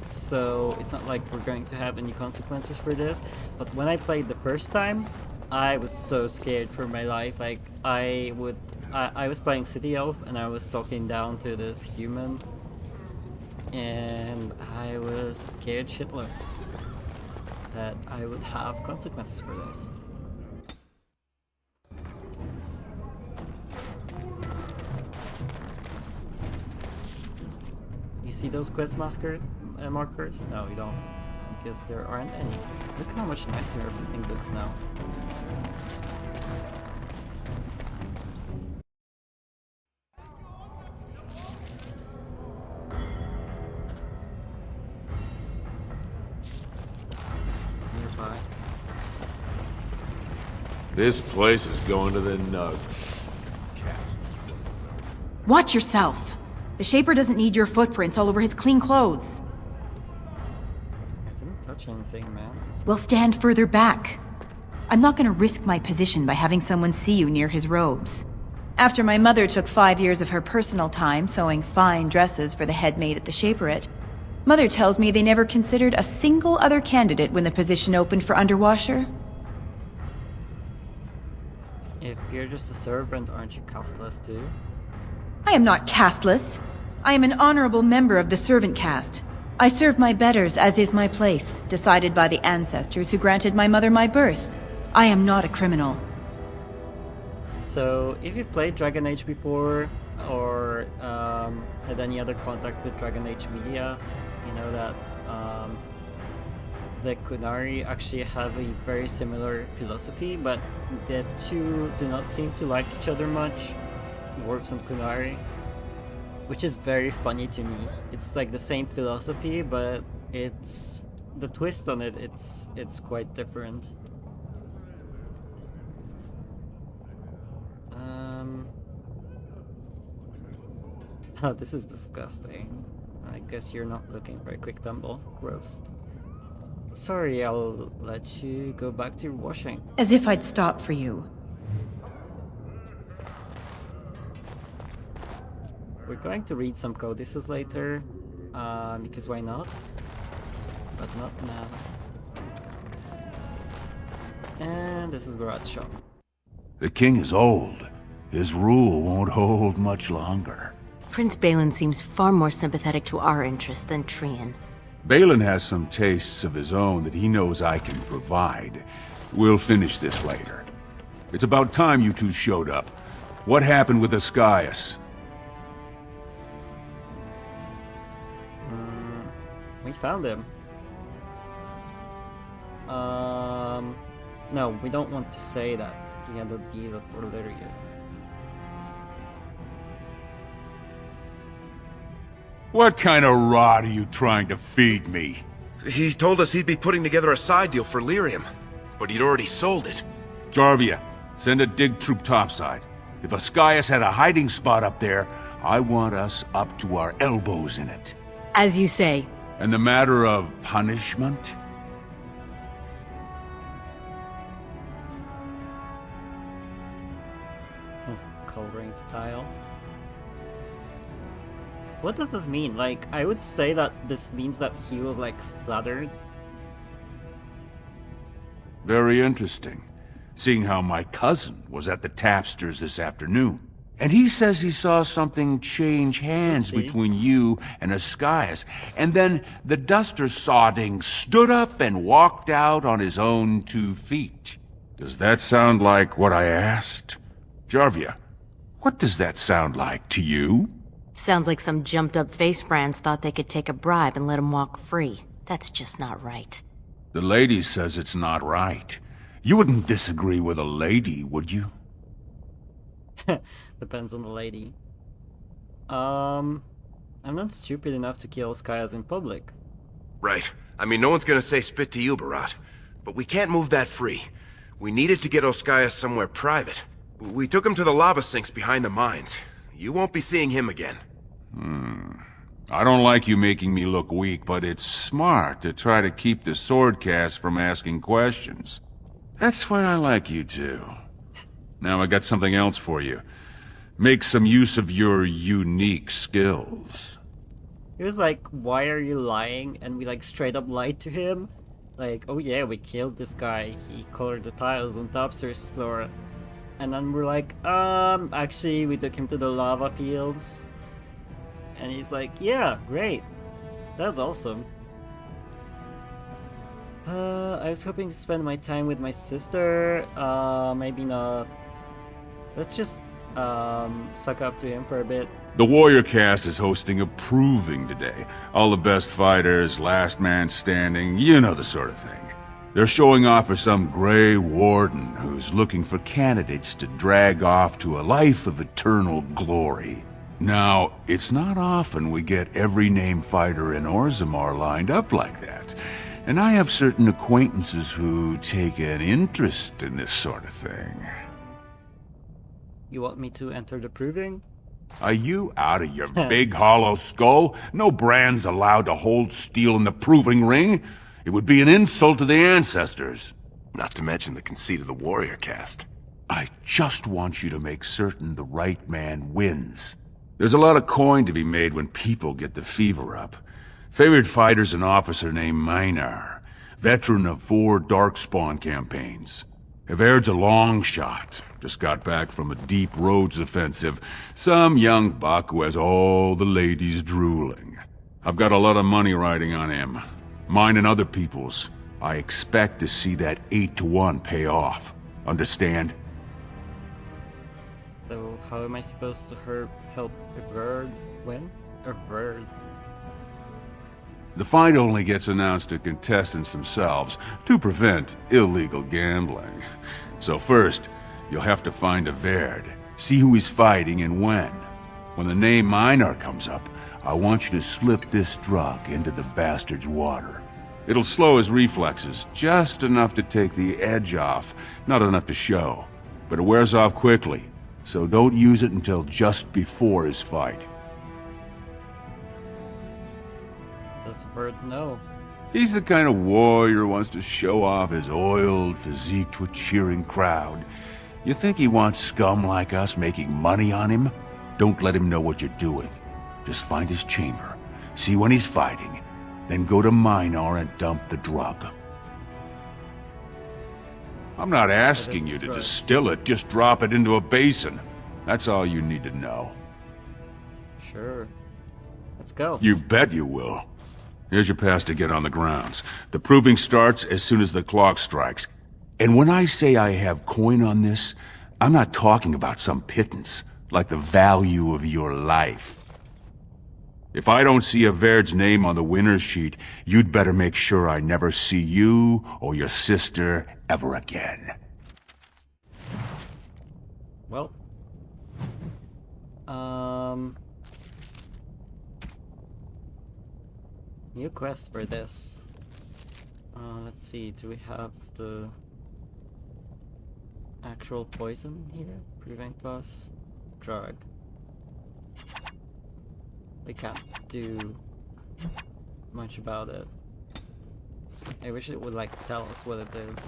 So it's not like we're going to have any consequences for this. But when I played the first time, I was so scared for my life. Like I was playing City Elf and I was talking down to this human. And I was scared shitless that I would have consequences for this. You see those quest markers? No, you don't, because there aren't any. Look how much nicer everything looks now. It's nearby. This place is going to the nug. Watch yourself. The Shaper doesn't need your footprints all over his clean clothes. I didn't touch anything, man. We'll stand further back. I'm not gonna risk my position by having someone see you near his robes. After my mother took 5 years of her personal time sewing fine dresses for the head maid at the Shaperate, Mother tells me they never considered a single other candidate when the position opened for underwasher. If you're just a servant, aren't you casteless too? I am not casteless. I am an honorable member of the servant caste. I serve my betters as is my place, decided by the ancestors who granted my mother my birth. I am not a criminal. So, if you've played Dragon Age before, or had any other contact with Dragon Age media, you know that the Kunari actually have a very similar philosophy, but the two do not seem to like each other much, Dwarves and Kunari, which is very funny to me. It's like the same philosophy, but it's the twist on it, it's quite different. Oh, this is disgusting. I guess you're not looking for a quick tumble. Gross. Sorry, I'll let you go back to your washing. As if I'd stop for you. We're going to read some codices later, because why not? But not now. And this is Barat's shop. The king is old. His rule won't hold much longer. Prince Balin seems far more sympathetic to our interests than Trian. Balin has some tastes of his own that he knows I can provide. We'll finish this later. It's about time you two showed up. What happened with Ascaius? We found him. No, we don't want to say that. He had a deal for Lyria. What kind of rot are you trying to feed me? He told us he'd be putting together a side deal for lyrium, but he'd already sold it. Jarvia, send a dig troop topside. If Ascaius had a hiding spot up there, I want us up to our elbows in it. As you say. And the matter of punishment? Coloring the tile. What does this mean? Like, I would say that this means that he was, like, splattered. Very interesting. Seeing how my cousin was at the tapsters this afternoon. And he says he saw something change hands between you and Ascaius. And then the duster sodding stood up and walked out on his own 2 feet. Does that sound like what I asked? Jarvia, what does that sound like to you? Sounds like some jumped-up face brands thought they could take a bribe and let him walk free. That's just not right. The lady says it's not right. You wouldn't disagree with a lady, would you? Depends on the lady. I'm not stupid enough to kill Ascaius in public. Right. I mean, no one's gonna say spit to you, Barat. But we can't move that free. We needed to get Ascaius somewhere private. We took him to the lava sinks behind the mines. You won't be seeing him again. I don't like you making me look weak, but it's smart to try to keep the swordcast from asking questions. That's why I like you too. Now I got something else for you. Make some use of your unique skills. He was like, why are you lying? And we like straight up lied to him. Like, oh yeah, we killed this guy. He colored the tiles on Topster's floor. And then we're like, actually we took him to the lava fields. And he's like, yeah, great. That's awesome. I was hoping to spend my time with my sister. Maybe not. Let's just suck up to him for a bit. The Warrior Cast is hosting a proving today. All the best fighters, last man standing, you know the sort of thing. They're showing off for some Grey Warden who's looking for candidates to drag off to a life of eternal glory. Now, it's not often we get every named fighter in Orzammar lined up like that. And I have certain acquaintances who take an interest in this sort of thing. You want me to enter the proving? Are you out of your big hollow skull? No brand's allowed to hold steel in the proving ring. It would be an insult to the ancestors. Not to mention the conceit of the Warrior Cast. I just want you to make certain the right man wins. There's a lot of coin to be made when people get the fever up. Favorite fighter's an officer named Minar, veteran of 4 Darkspawn campaigns. Everd's a long shot, just got back from a deep roads offensive. Some young buck who has all the ladies drooling. I've got a lot of money riding on him. Mine and other people's. I expect to see that 8-to-1 pay off. Understand? So how am I supposed to help Everd win? Everd. The fight only gets announced to contestants themselves to prevent illegal gambling. So first, you'll have to find Everd, see who he's fighting and when. When the name Minar comes up, I want you to slip this drug into the bastard's water. It'll slow his reflexes, just enough to take the edge off, not enough to show. But it wears off quickly, so don't use it until just before his fight. Does Everd know? He's the kind of warrior who wants to show off his oiled physique to a cheering crowd. You think he wants scum like us making money on him? Don't let him know what you're doing. Just find his chamber, see when he's fighting, then go to Minar and dump the drug. I'm not asking you to distill it, just drop it into a basin. That's all you need to know. Sure. Let's go. You bet you will. Here's your pass to get on the grounds. The proving starts as soon as the clock strikes. And when I say I have coin on this, I'm not talking about some pittance, like the value of your life. If I don't see Everd's name on the winner's sheet, you'd better make sure I never see you or your sister ever again. Well. New quest for this. Let's see, do we have the actual poison here? Prevent plus drug. We can't do much about it. I wish it would like tell us what it is.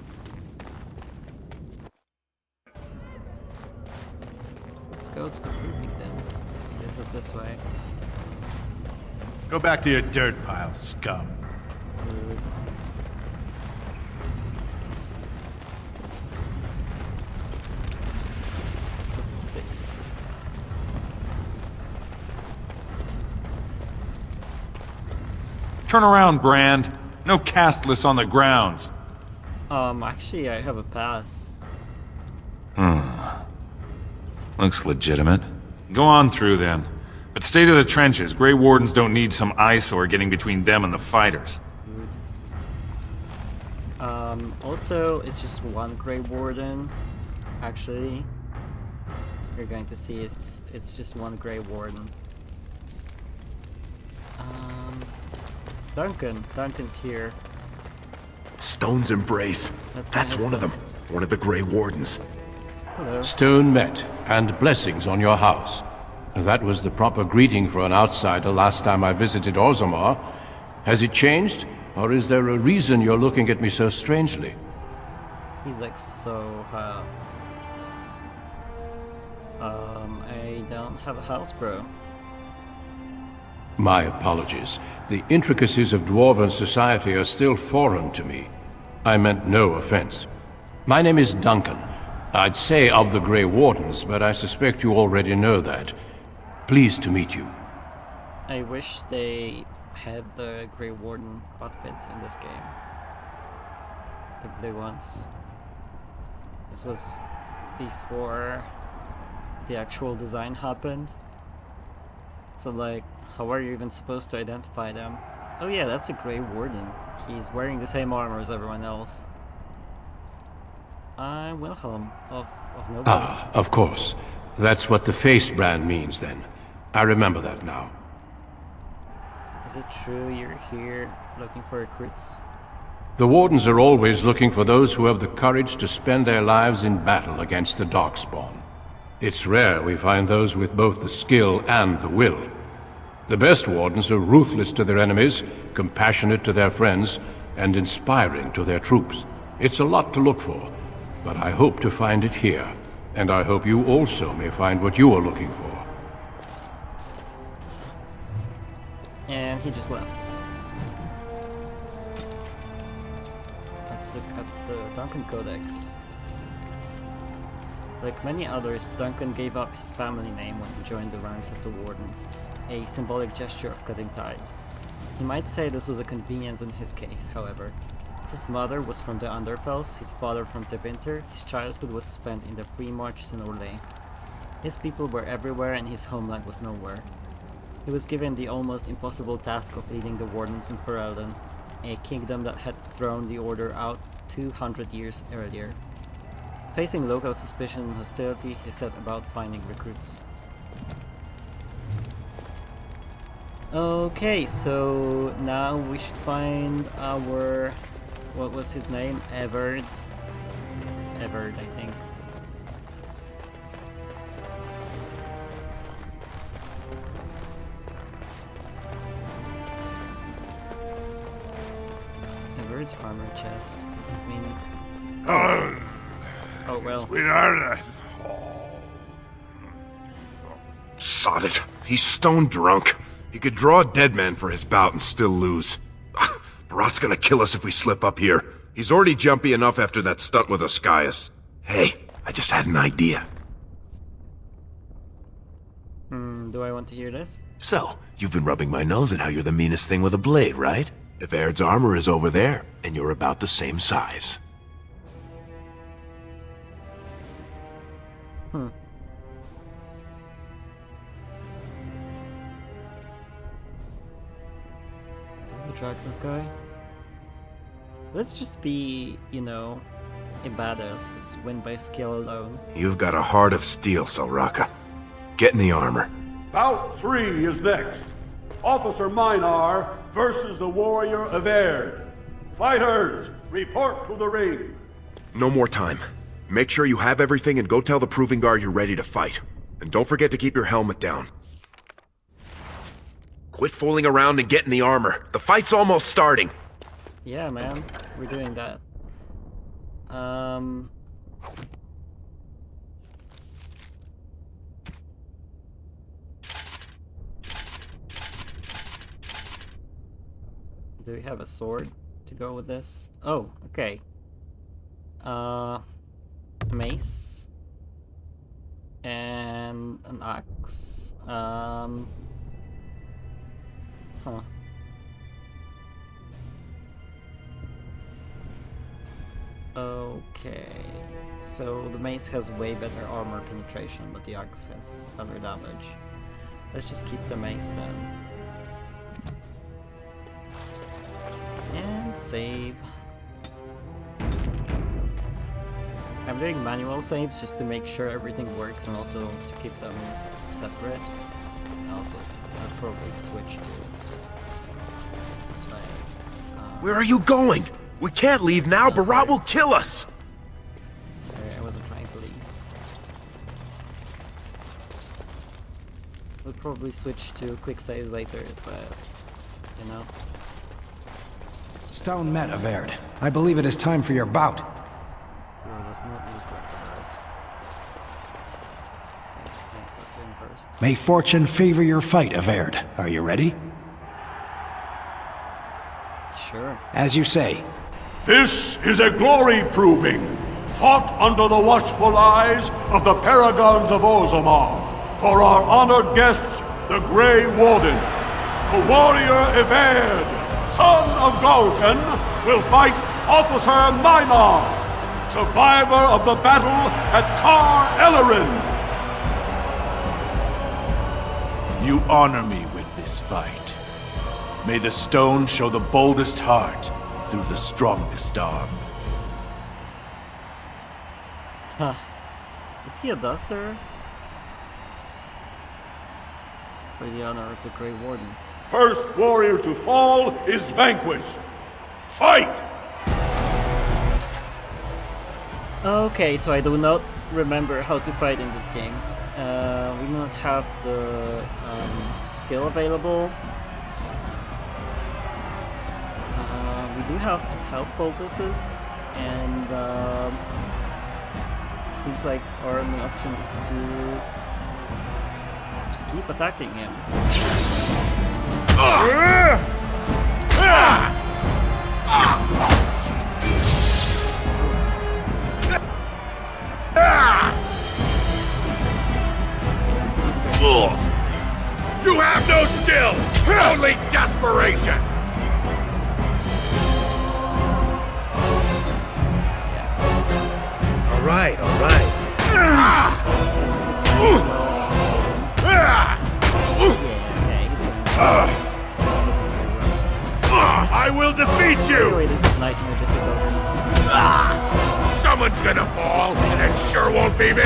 Let's go to the creeping then. This is this way. Go back to your dirt pile, scum. Good. So sick. Turn around, Brand. No castless on the grounds. Actually, I have a pass. Looks legitimate. Go on through then. But stay to the trenches. Grey Wardens don't need some eyesore getting between them and the fighters. Also, it's just one Grey Warden. Actually, you're going to see it's just one Grey Warden. Duncan's here. Stone's Embrace. That's one of them. One of the Grey Wardens. Hello. Stone met, and blessings on your house. That was the proper greeting for an outsider last time I visited Orzammar. Has it changed? Or is there a reason you're looking at me so strangely? He's like so I don't have a house, bro. My apologies. The intricacies of Dwarven society are still foreign to me. I meant no offense. My name is Duncan. I'd say of the Grey Wardens, but I suspect you already know that. Pleased to meet you. I wish they had the Grey Warden outfits in this game. The blue ones. This was before the actual design happened. So like, how are you even supposed to identify them? Oh yeah, that's a Grey Warden. He's wearing the same armor as everyone else. I'm Wilhelm of Nobody. Ah, of course. That's what the face brand means then. I remember that now. Is it true you're here looking for recruits? The Wardens are always looking for those who have the courage to spend their lives in battle against the Darkspawn. It's rare we find those with both the skill and the will. The best Wardens are ruthless to their enemies, compassionate to their friends, and inspiring to their troops. It's a lot to look for, but I hope to find it here. And I hope you also may find what you are looking for. And he just left. Let's look at the Duncan Codex. Like many others, Duncan gave up his family name when he joined the ranks of the Wardens, a symbolic gesture of cutting ties. He might say this was a convenience in his case, however. His mother was from the Underfells, his father from Tevinter, his childhood was spent in the Free Marches in Orlais. His people were everywhere and his homeland was nowhere. He was given the almost impossible task of leading the Wardens in Ferelden, a kingdom that had thrown the Order out 200 years earlier. Facing local suspicion and hostility, he set about finding recruits. Okay, so now we should find our... what was his name? Everard, I think. Everard's armor chest. Does this mean... oh well. Sweetheart, sod it. He's stone drunk. He could draw a dead man for his bout and still lose. Barat's gonna kill us if we slip up here. He's already jumpy enough after that stunt with Ascaius. Hey, I just had an idea. Do I want to hear this? So, you've been rubbing my nose at how you're the meanest thing with a blade, right? If Aird's armor is over there, and you're about the same size. Do we drag this guy? Let's just be, you know, a badass. Let's win by skill alone. You've got a heart of steel, Selraka. Get in the armor. Bout 3 is next. Officer Minar, versus the warrior of Erd. Fighters, report to the ring. No more time. Make sure you have everything and go tell the Proving Guard you're ready to fight. And don't forget to keep your helmet down. Quit fooling around and get in the armor. The fight's almost starting. Yeah, man. We're doing that. Do we have a sword to go with this? Oh, okay. Mace. And an axe. Huh. Okay. So the mace has way better armor penetration, but the axe has other damage. Let's just keep the mace then. And save. I'm doing manual saves just to make sure everything works and also to keep them separate. Also, I'll probably switch to like, Where are you going? We can't leave now. No, Barat sorry. will kill us. Sorry, I wasn't trying to leave. We'll probably switch to quick saves later, but you know. Stone met of Erd. I believe it is time for your bout. No, that's not me talking about. Okay, let's in first. May fortune favor your fight, Averd. Are you ready? Sure. As you say. This is a glory proving, fought under the watchful eyes of the paragons of Orzammar, for our honored guests, the Grey Warden. The warrior Everd, son of Galton, will fight Officer Minar, survivor of the battle at Kar Ellerin. You honor me with this fight. May the stone show the boldest heart through the strongest arm. Huh. Is he a duster? For the honor of the Grey Wardens. First warrior to fall is vanquished. Fight! Okay, so I do not remember how to fight in this game. We do not have the skill available. We do have health poultices, and it seems like our only option is to just keep attacking him. You have no skill, only desperation. All right, all right. I will defeat you! Anyway, this is nightmare difficulty. Someone's gonna fall, and it sure won't be me!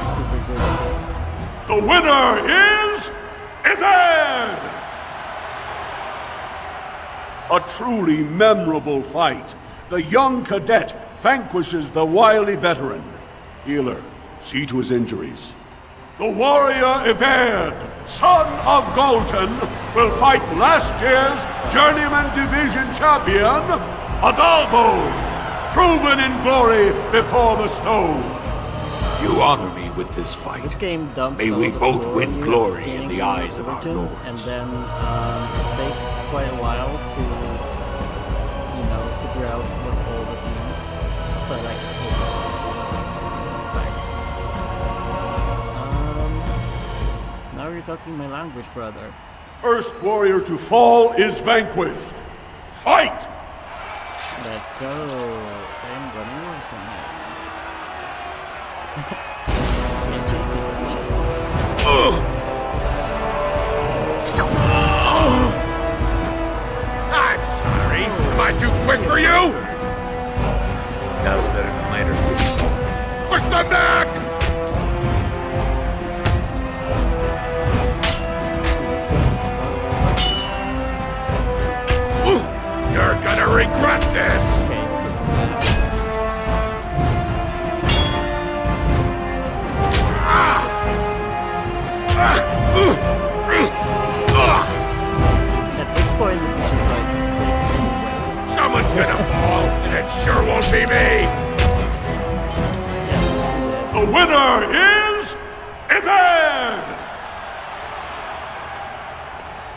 Super good at this. The winner is Everd! A truly memorable fight. The young cadet vanquishes the wily veteran. Healer, see to his injuries. The warrior Everd, son of Galton, will fight last year's Journeyman Division champion, Adalbo, proven in glory before the stone. You honor me with this fight. This game dumps May we all the both win you glory gain in the eyes of our origin, lords. and then it takes quite a while to, you know, figure out what all this means. So I like now you're talking my language, brother. First warrior to fall is vanquished. Fight! Let's go. I'm running away from him. Yeah, chase me. I'm sorry. Am I too quick for you? That was better than later. Push them back! winner is Everd!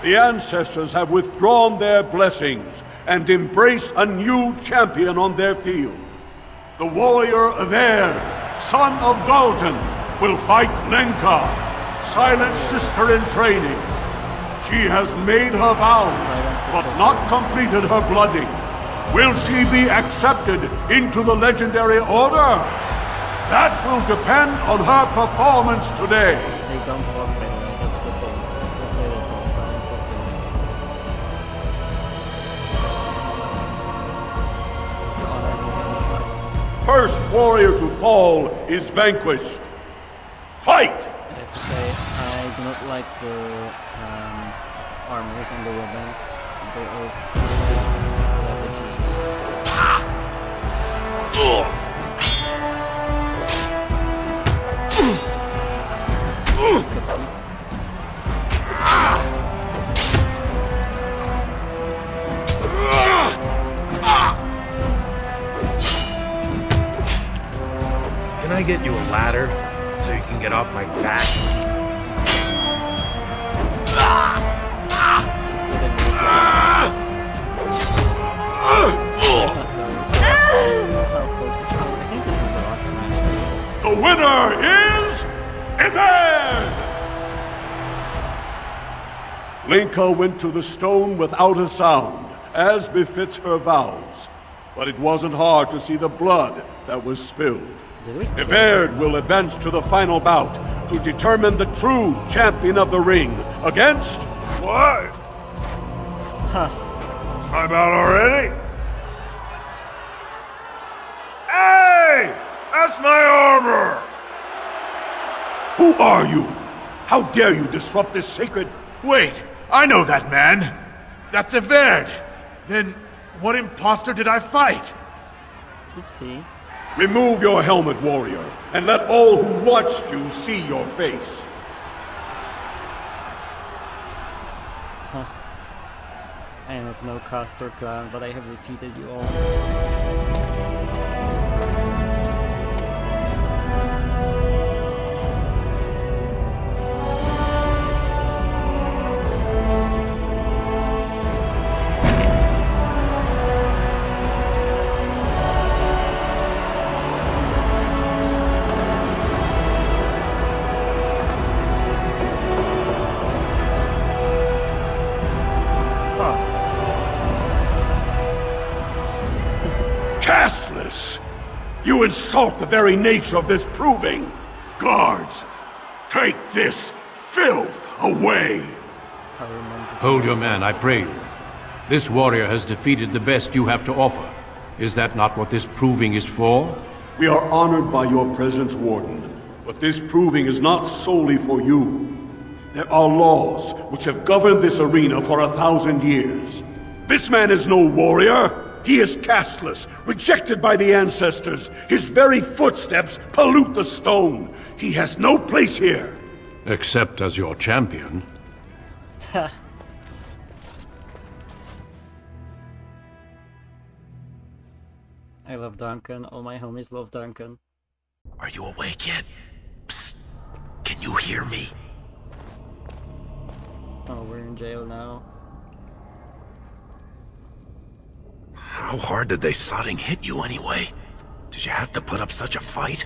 The ancestors have withdrawn their blessings and embrace a new champion on their field. The warrior Everd, son of Galton, will fight Lenka, Silent Sister in training. She has made her vows, but not completed her blooding. Will she be accepted into the legendary order? That will depend on her performance today. They don't talk, by the way, that's the thing. That's why they're called Silent Sisters. The honor of this fight. First warrior to fall is vanquished. Fight! I have to say, I do not like the armors on the women. They all He's got teeth. Can I get you a ladder so you can get off my back? The winner is Everd! Lenka went to the stone without a sound, as befits her vows. But it wasn't hard to see the blood that was spilled. Everd will advance to the final bout to determine the true champion of the ring against... What? Huh. It's my bout already? Hey! That's my armor! Who are you? How dare you disrupt this sacred... Wait, I know that man. That's Everd. Then, what imposter did I fight? Oopsie. Remove your helmet, warrior, and let all who watched you see your face. Huh. I am of no caste or clan, but I have repeated you all. Castless! You insult the very nature of this proving! Guards, take this filth away! Hold your man, I pray you. This warrior has defeated the best you have to offer. Is that not what this proving is for? We are honored by your presence, Warden, but this proving is not solely for you. There are laws which have governed this arena for 1,000 years. This man is no warrior! He is casteless, rejected by the ancestors. His very footsteps pollute the stone. He has no place here. Except as your champion. I love Duncan. All my homies love Duncan. Are you awake yet? Psst. Can you hear me? Oh, we're in jail now. How hard did they sodding hit you anyway? Did you have to put up such a fight?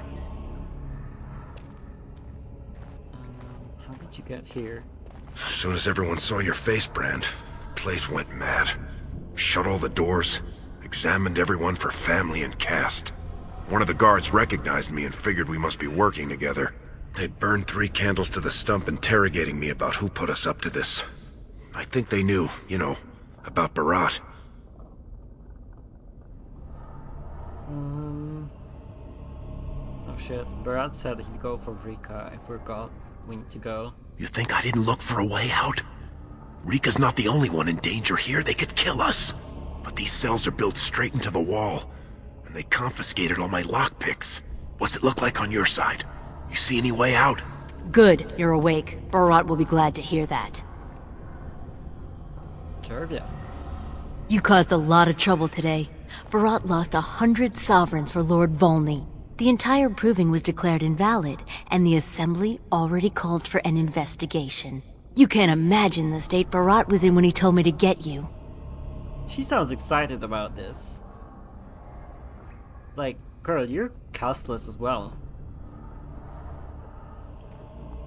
How did you get here? As soon as everyone saw your face, Brand, the place went mad. Shut all the doors, examined everyone for family and caste. One of the guards recognized me and figured we must be working together. They burned 3 candles to the stump interrogating me about who put us up to this. I think they knew, you know, about Barat. Oh shit, Barat said he'd go for Rika if we need to go. You think I didn't look for a way out? Rika's not the only one in danger here. They could kill us. But these cells are built straight into the wall, and they confiscated all my lockpicks. What's it look like on your side? You see any way out? Good, you're awake. Barat will be glad to hear that. Jervia. You caused a lot of trouble today. Barat lost 100 sovereigns for Lord Volney. The entire proving was declared invalid, and the Assembly already called for an investigation. You can't imagine the state Barat was in when he told me to get you. She sounds excited about this. Like, girl, you're castless as well.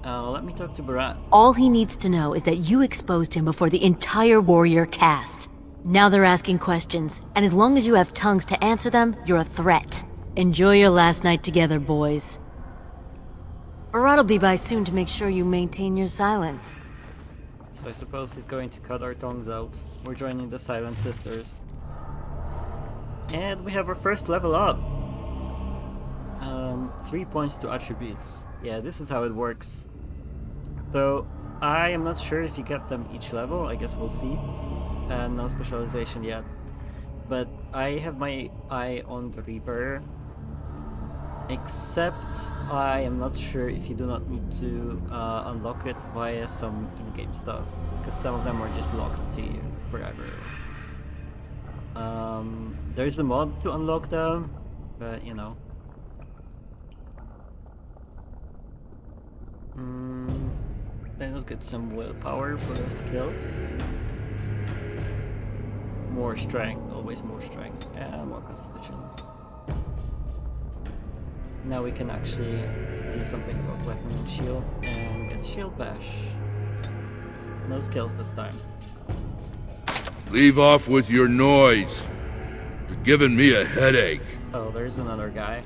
Let me talk to Barat. All he needs to know is that you exposed him before the entire warrior caste. Now they're asking questions, and as long as you have tongues to answer them, you're a threat. Enjoy your last night together, boys. Barat'll be by soon to make sure you maintain your silence. So I suppose he's going to cut our tongues out. We're joining the Silent Sisters. And we have our first level up. 3 points to attributes. Yeah, this is how it works. Though, I am not sure if you get them each level. I guess we'll see. No specialization yet. But I have my eye on the Reaver. Except, I am not sure if you do not need to unlock it via some in-game stuff. Because some of them are just locked to you forever. There's a mod to unlock them, but you know. Then let's get some willpower for those skills. More strength, always more strength, and more constitution. Now we can actually do something about weapon and shield, and get shield bash. No skills this time. Leave off with your noise. You're giving me a headache. Oh, there's another guy.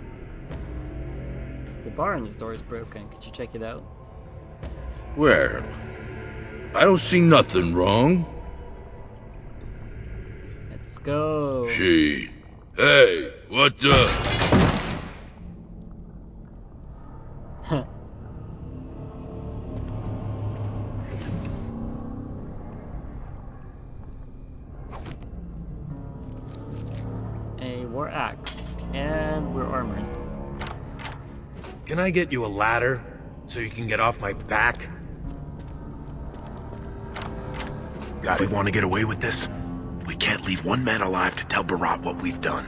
The bar in this door is broken. Could you check it out? Where? I don't see nothing wrong. Let's go. Gee. Hey, what the? A war axe, and we're armored. Can I get you a ladder so you can get off my back? If we want to get away with this, we can't leave one man alive to tell Barat what we've done.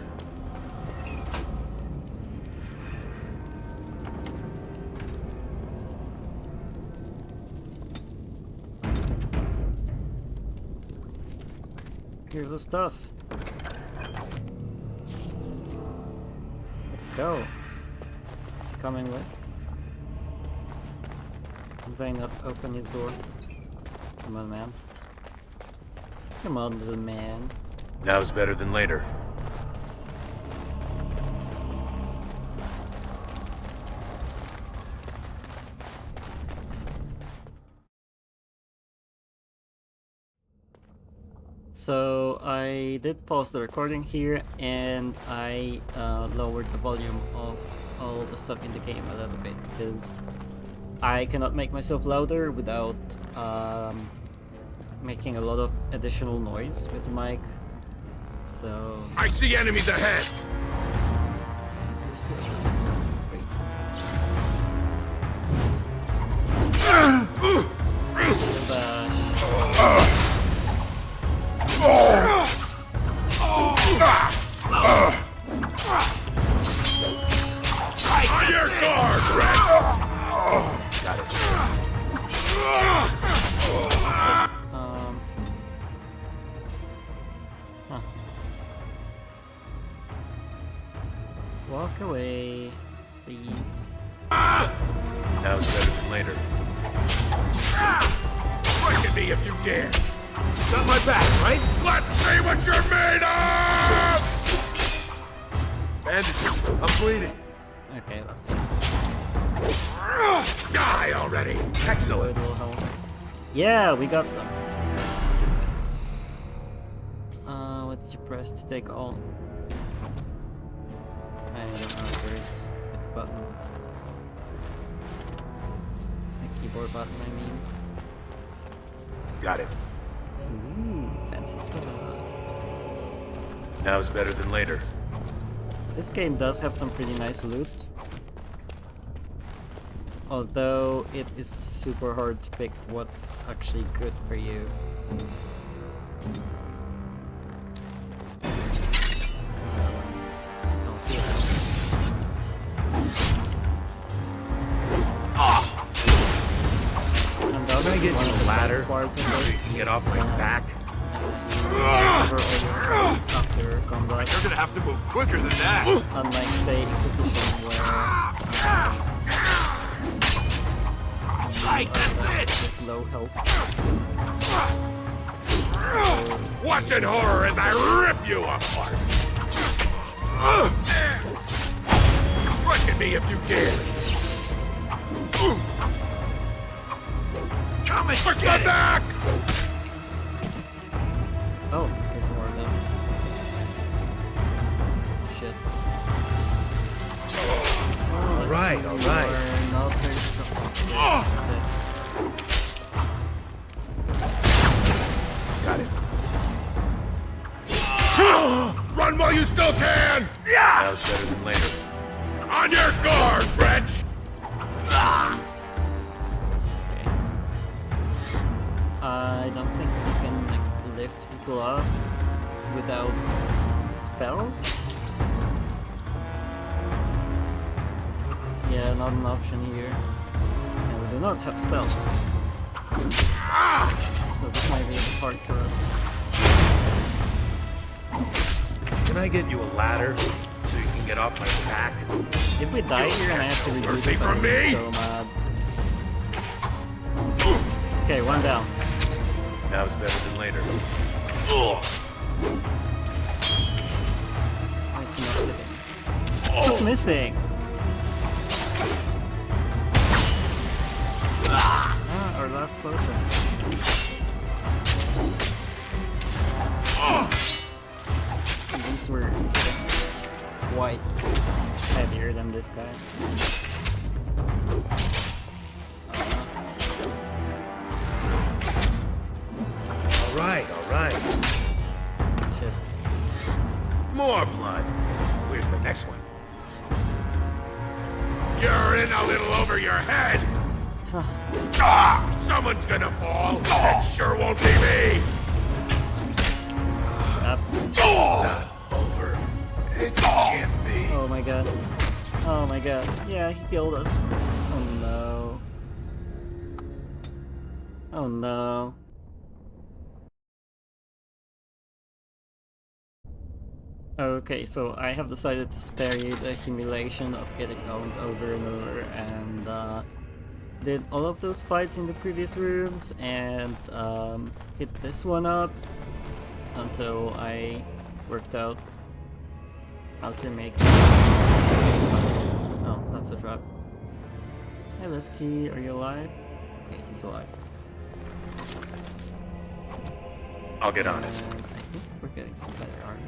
Here's the stuff. Let's go. What's he coming with? Did I not open his door? Come on, man. Come on, little man. Now's better than later. So I did pause the recording here, and I lowered the volume of all the stuff in the game a little bit because I cannot make myself louder without making a lot of additional noise with the mic. So I see enemies ahead. On your guard, Rex! Got it. Walk away, please. Now's better than later. Look at me if you dare. Got my back, right? Let's see what you're made of! Bandages. I'm bleeding. Okay, that's Die already! Excellent. Yeah, we got them. What did you press to take all? I don't know if there's like a button. A keyboard button, I mean. Got it. Ooh, fancy stuff. Now's better than later. This game does have some pretty nice loot. Although it is super hard to pick what's actually good for you. ladder parts of so this you can get off my back? After combat. You're gonna have to move quicker than that. Unlike, say, Inquisition, where Right, that's it. with low health. Watch in horror as I rip you apart! Strike at me if you dare! Come and Push get my it. back! Oh, there's more of them. Shit. All right, all right. Not very strong. Got it. Run while you still can! That was better than later. On your guard, wretch! I don't think we can like lift people up without spells. Yeah, not an option here. And we do not have spells. So this might be a bit hard for us. Can I get you a ladder so you can get off my back? If we die here and I have to redo Mercy this, I'm from gonna be me? so mad. Okay, one down. That was better than later. Why is he not hitting? What's missing? Ah, our last potion. At least we're quite heavier than this guy. All right. Shit. More blood. Where's the next one? You're in a little over your head! Someone's gonna fall! It sure won't be me! Up. Not over. It can't be. Oh my god. Oh my god. Yeah, he killed us. Oh no. Oh no. Okay, so I have decided to spare you the humiliation of getting owned over and over, and did all of those fights in the previous rooms and hit this one up until I worked out how to make. Oh, that's a trap. Hey Lesky, are you alive? Okay, he's alive. I'll get on it. I think we're getting some better armor.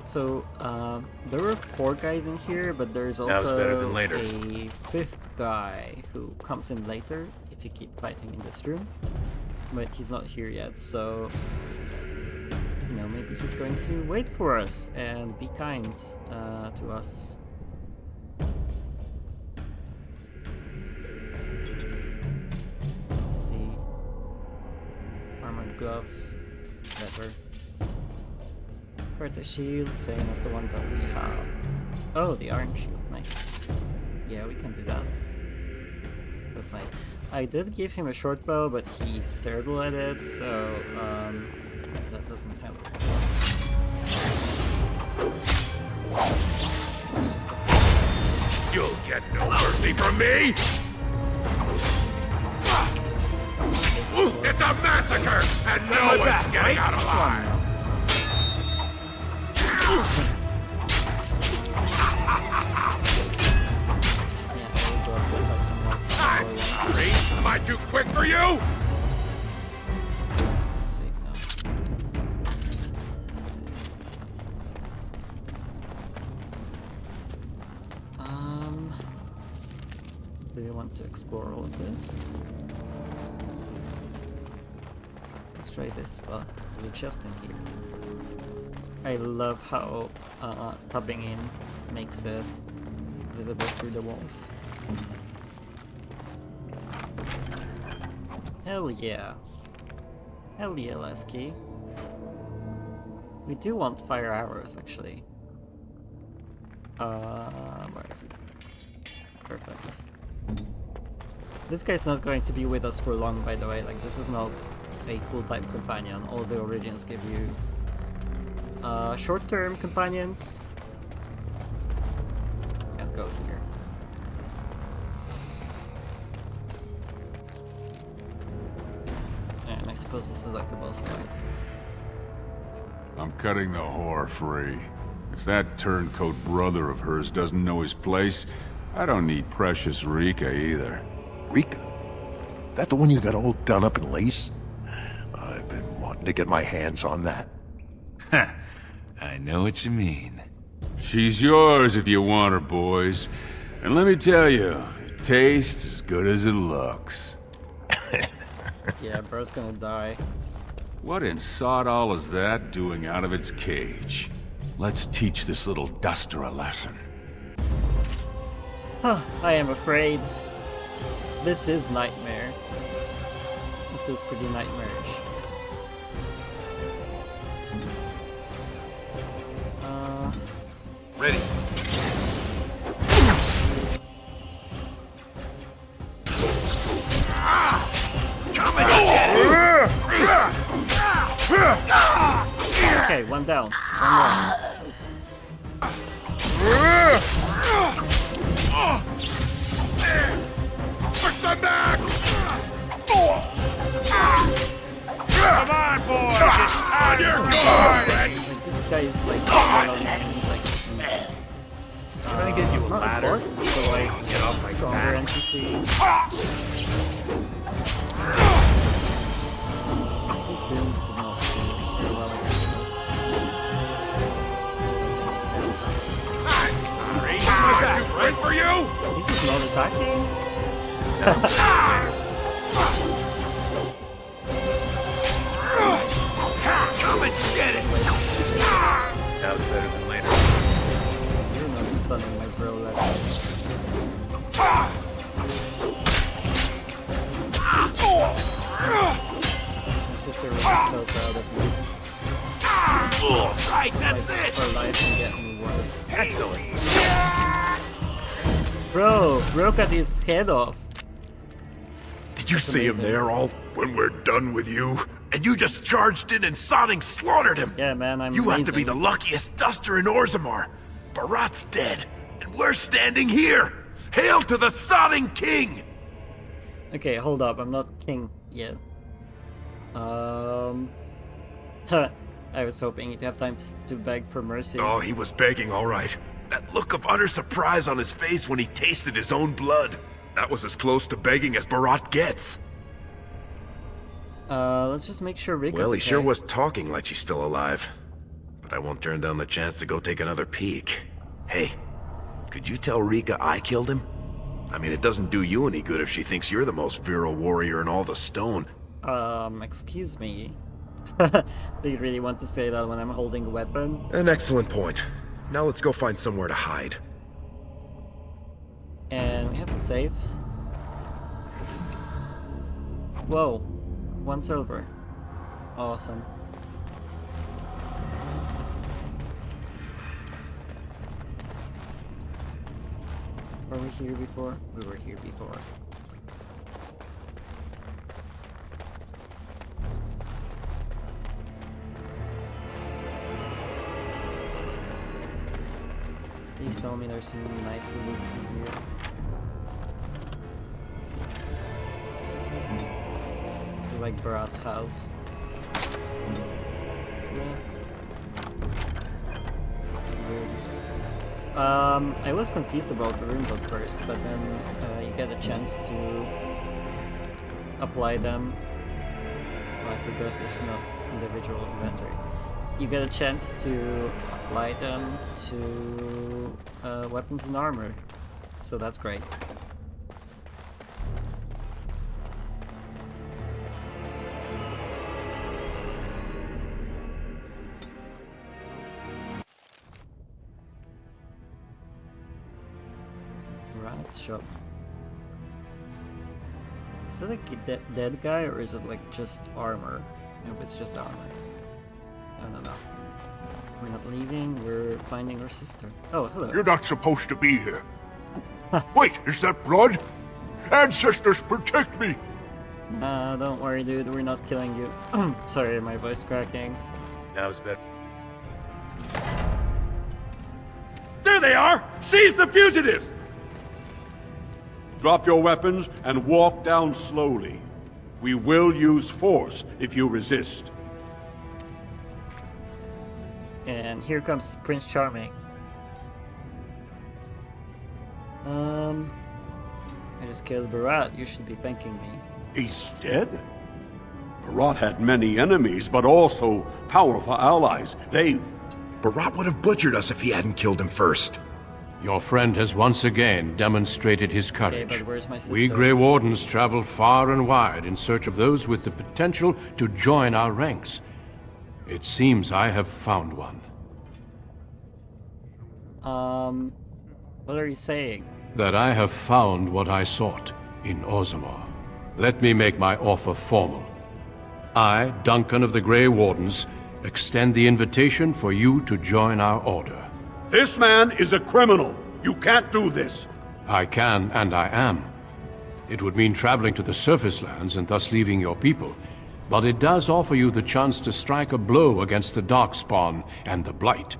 So, there were 4 guys in here, but there's That was also better than later. a 5th guy who comes in later if you keep fighting in this room. But he's not here yet, so you know, maybe he's going to wait for us and be kind to us. Let's see. Armored gloves, better. The shield, same as the one that we have. Oh, the iron shield, nice. Yeah, we can do that. That's nice. I did give him a short bow, but he's terrible at it, so that doesn't help. This is just You'll get no mercy from me! It's a massacre, and no one's getting out alive! I'm sorry. Am I too quick for you? Let's see now. Do you want to explore all of this? Let's try this spot. There's a chest in here. I love how tubbing in makes it visible through the walls. Hell yeah. Hell yeah, Lesky. We do want fire arrows, actually. Where is it? Perfect. This guy's not going to be with us for long, by the way. Like, this is not a full-time companion. All the origins give you short-term companions. Can't go here. And I suppose this is like the boss fight. I'm cutting the whore free. If that turncoat brother of hers doesn't know his place, I don't need precious Rika either. Rika? That the one you got all done up in lace? I've been wanting to get my hands on that. I know what you mean. She's yours if you want her, boys. And let me tell you, it tastes as good as it looks. Yeah, bro's gonna die. What in sod all is that doing out of its cage? Let's teach this little duster a lesson. I am afraid. This is nightmare. This is pretty nightmarish. Ready. Come and get it! Okay, one down. One more. Push them back! Come on, boys! It's time to go! Like, this guy is like, he's like, he's, Can I get you a not ladder? boss, but like, Get off my stronger back. NPC. These goons did not do very well against us. So I think he's Sorry, too quick for you? He's just not attacking. Come and get it! That was better than later. You're not stunning my bro last My sister was so proud of me. Right, that's Like, it! her life can get any worse. Excellent. Bro cut his head off. Did you That's see him amazing. there all when we're done with you? And you just charged in and sodding slaughtered him! Yeah, man, I'm You amazing. have to be the luckiest duster in Orzammar. Barat's dead, and we're standing here! Hail to the sodding king! Okay, hold up, I'm not king yet. I was hoping he'd have time to beg for mercy. Oh, he was begging, all right. That look of utter surprise on his face when he tasted his own blood. That was as close to begging as Barat gets. Let's just make sure Rika's Well, he okay. sure was talking like she's still alive. But I won't turn down the chance to go take another peek. Hey, could you tell Rika I killed him? I mean, it doesn't do you any good if she thinks you're the most virile warrior in all the stone. Excuse me. Do you really want to say that when I'm holding a weapon? An excellent point. Now let's go find somewhere to hide. And we have to save. Whoa. 1 silver. Awesome. Were we here before? We were here before. Please tell me there's some nice loot in here. This is like Barat's house. Yeah. Runes. I was confused about the runes at first, but then you get a chance to apply them. Oh, I forgot there's not individual inventory. You get a chance to apply them to weapons and armor, so that's great. Right, shop. Is that like a dead guy, or is it like just armor? Nope, it's just armor. I don't know. We're not leaving, we're finding our sister. Oh, hello. You're not supposed to be here. Wait, is that blood? Ancestors, protect me! Don't worry, dude. We're not killing you. Sorry, my voice cracking. Now's better. There they are! Seize the fugitives! Drop your weapons and walk down slowly. We will use force if you resist. And here comes Prince Charming. I just killed Barat. You should be thanking me. He's dead? Barat had many enemies, but also powerful allies. Barat would have butchered us if he hadn't killed him first. Your friend has once again demonstrated his courage. Okay, but where's my sister? We Grey Wardens travel far and wide in search of those with the potential to join our ranks. It seems I have found one. What are you saying? That I have found what I sought in Orzammar. Let me make my offer formal. I, Duncan of the Grey Wardens, extend the invitation for you to join our order. This man is a criminal. You can't do this. I can, and I am. It would mean traveling to the surface lands and thus leaving your people, but it does offer you the chance to strike a blow against the Darkspawn and the Blight.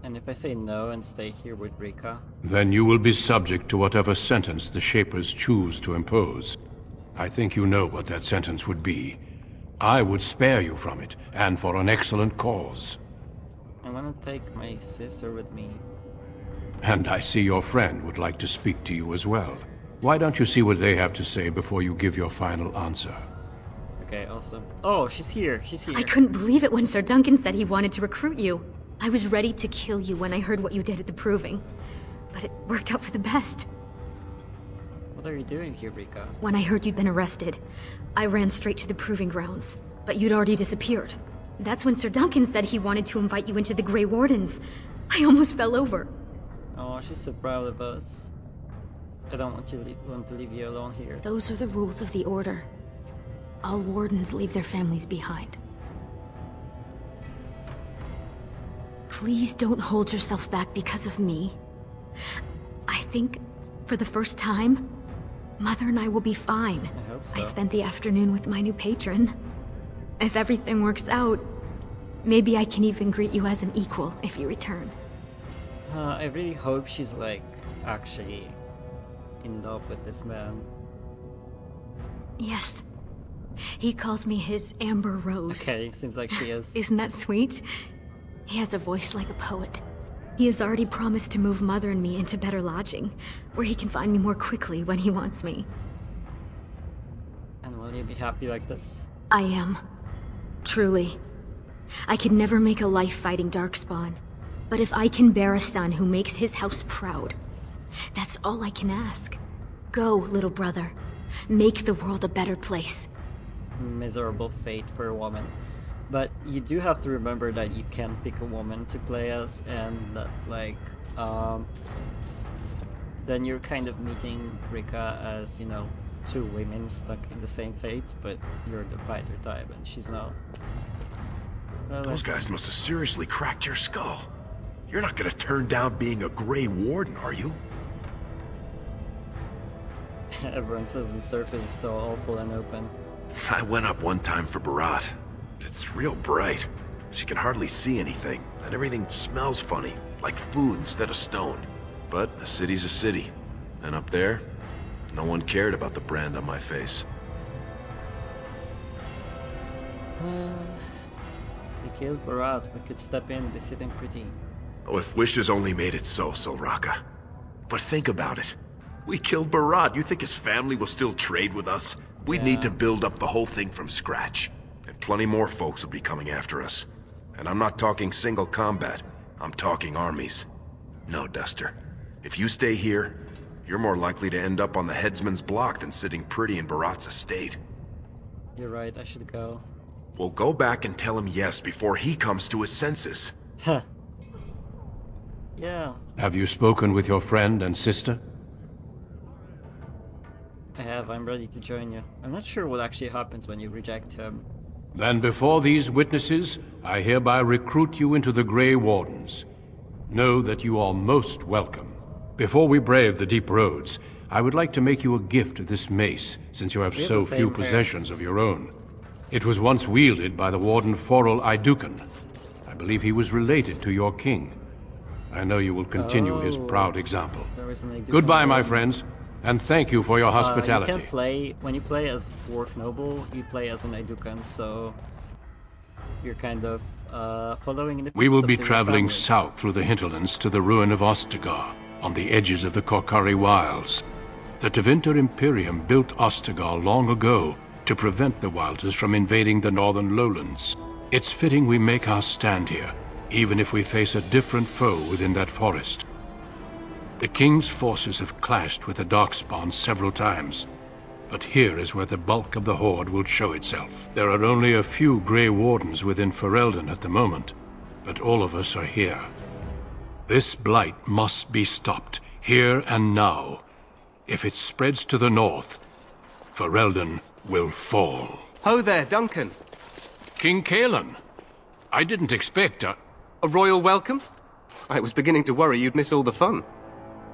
And if I say no and stay here with Rika? Then you will be subject to whatever sentence the Shapers choose to impose. I think you know what that sentence would be. I would spare you from it, and for an excellent cause. I want to take my sister with me. And I see your friend would like to speak to you as well. Why don't you see what they have to say before you give your final answer? Okay, awesome. Oh, she's here. She's here. I couldn't believe it when Sir Duncan said he wanted to recruit you. I was ready to kill you when I heard what you did at the Proving. But it worked out for the best. What are you doing here, Rika? When I heard you'd been arrested, I ran straight to the Proving Grounds. But you'd already disappeared. That's when Sir Duncan said he wanted to invite you into the Grey Wardens. I almost fell over. Oh, she's so proud of us. I don't want to leave you alone here. Those are the rules of the Order. All Wardens leave their families behind. Please don't hold yourself back because of me. I think, for the first time, Mother and I will be fine. I hope so. I spent the afternoon with my new patron. If everything works out, maybe I can even greet you as an equal if you return. I really hope she's like actually in love with this man. Yes. He calls me his Amber Rose. Okay, seems like she is. Isn't that sweet? He has a voice like a poet. He has already promised to move Mother and me into better lodging, where he can find me more quickly when he wants me. And will you be happy like this? I am. Truly. I could never make a life fighting Darkspawn, but if I can bear a son who makes his house proud, that's all I can ask. Go, little brother. Make the world a better place. Miserable fate for a woman. But you do have to remember that you can't pick a woman to play as, and that's like, then you're kind of meeting Rika as, you know, two women stuck in the same fate, but you're the fighter type and she's not. Well, Those guys must have seriously cracked your skull. You're not gonna turn down being a Grey Warden, are you? Everyone says the surface is so awful and open. I went up one time for Barat. It's real bright. She can hardly see anything, and everything smells funny, like food instead of stone. But a city's a city. And up there, no one cared about the brand on my face. We killed Barat. We could step in, be sitting pretty. Oh, if wishes only made it so, Solraka. But think about it. We killed Barat. You think his family will still trade with us? We'd need to build up the whole thing from scratch. And plenty more folks will be coming after us. And I'm not talking single combat. I'm talking armies. No, Duster. If you stay here, you're more likely to end up on the headsman's block than sitting pretty in Barat's estate. You're right, I should go. Well, go back and tell him yes before he comes to his senses. Huh. Yeah. Have you spoken with your friend and sister? I have. I'm ready to join you. I'm not sure what actually happens when you reject him. Then before these witnesses, I hereby recruit you into the Grey Wardens. Know that you are most welcome. Before we brave the deep roads, I would like to make you a gift of this mace, since you have We have so the same few hair. possessions of your own. It was once wielded by the Warden Forel Idukan. I believe he was related to your king. I know you will continue his proud example. There is an Idukan Goodbye, my Warden. friends, and thank you for your hospitality. You can play, when you play as Dwarf Noble, you play as an Idukan, so you're kind of following in the We will be footsteps of your traveling family. south through the hinterlands to the ruin of Ostagar, on the edges of the Korkari Wilds. The Tevinter Imperium built Ostagar long ago to prevent the Wilders from invading the northern lowlands. It's fitting we make our stand here, even if we face a different foe within that forest. The King's forces have clashed with the Darkspawn several times, but here is where the bulk of the Horde will show itself. There are only a few Grey Wardens within Ferelden at the moment, but all of us are here. This blight must be stopped, here and now. If it spreads to the north, Ferelden will fall. Ho there, Duncan. King Kaelan, I didn't expect A royal welcome? I was beginning to worry you'd miss all the fun.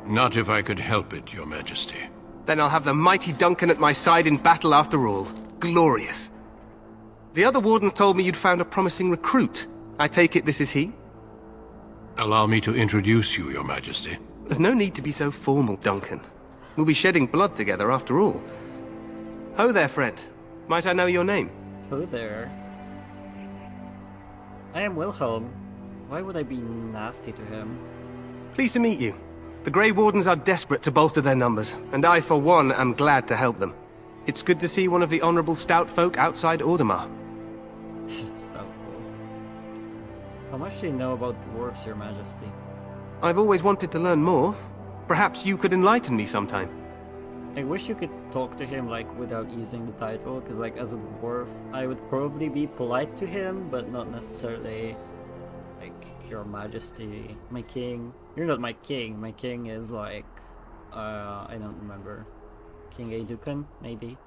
Not if I could help it, Your Majesty. Then I'll have the mighty Duncan at my side in battle after all. Glorious. The other wardens told me you'd found a promising recruit. I take it this is he? Allow me to introduce you, Your Majesty. There's no need to be so formal, Duncan. We'll be shedding blood together after all. Ho there, friend. Might I know your name? Ho there. I am Wilhelm. Why would I be nasty to him? Pleased to meet you. The Grey Wardens are desperate to bolster their numbers, and I, for one, am glad to help them. It's good to see one of the honorable stout folk outside Audemars. Stout folk. How much do you know about dwarves, Your Majesty? I've always wanted to learn more. Perhaps you could enlighten me sometime. I wish you could talk to him, like, without using the title, because, like, as a dwarf, I would probably be polite to him, but not necessarily, like, Your Majesty, my king. You're not my king. My king is, like, I don't remember. King Aeducan, maybe?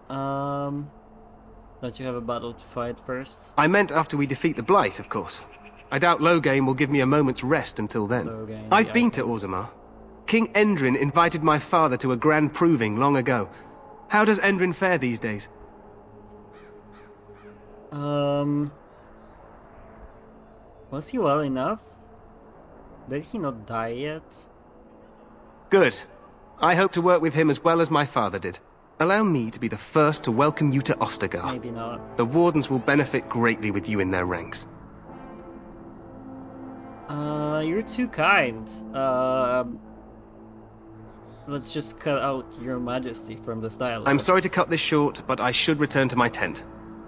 Don't you have a battle to fight first? I meant after we defeat the Blight, of course. I doubt Loghain will give me a moment's rest until then. Loghain, I've yeah, been to Audemars. King Endrin invited my father to a grand proving long ago. How does Endrin fare these days? Was he well enough? Did he not die yet? Good. I hope to work with him as well as my father did. Allow me to be the first to welcome you to Ostagar. Maybe not. The Wardens will benefit greatly with you in their ranks. You're too kind. Let's just cut out Your Majesty from this dialogue. I'm sorry to cut this short, but I should return to my tent.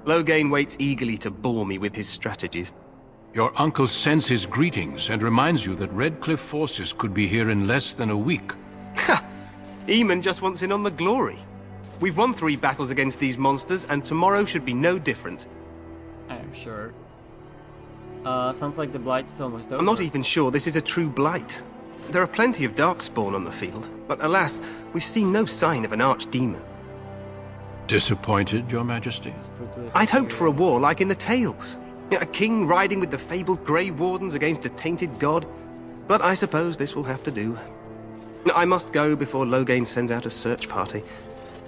Loghain waits eagerly to bore me with his strategies. Your uncle sends his greetings and reminds you that Redcliffe forces could be here in less than a week. Ha! Eamon just wants in on the glory. We've won 3 battles against these monsters, and tomorrow should be no different. I'm sure. Sounds like the Blight is almost over. I'm not even sure this is a true Blight. There are plenty of Darkspawn on the field, but alas, we've seen no sign of an archdemon. Disappointed, Your Majesty? I'd hoped for a war like in the tales. A king riding with the fabled Grey Wardens against a tainted god. But I suppose this will have to do. I must go before Loghain sends out a search party.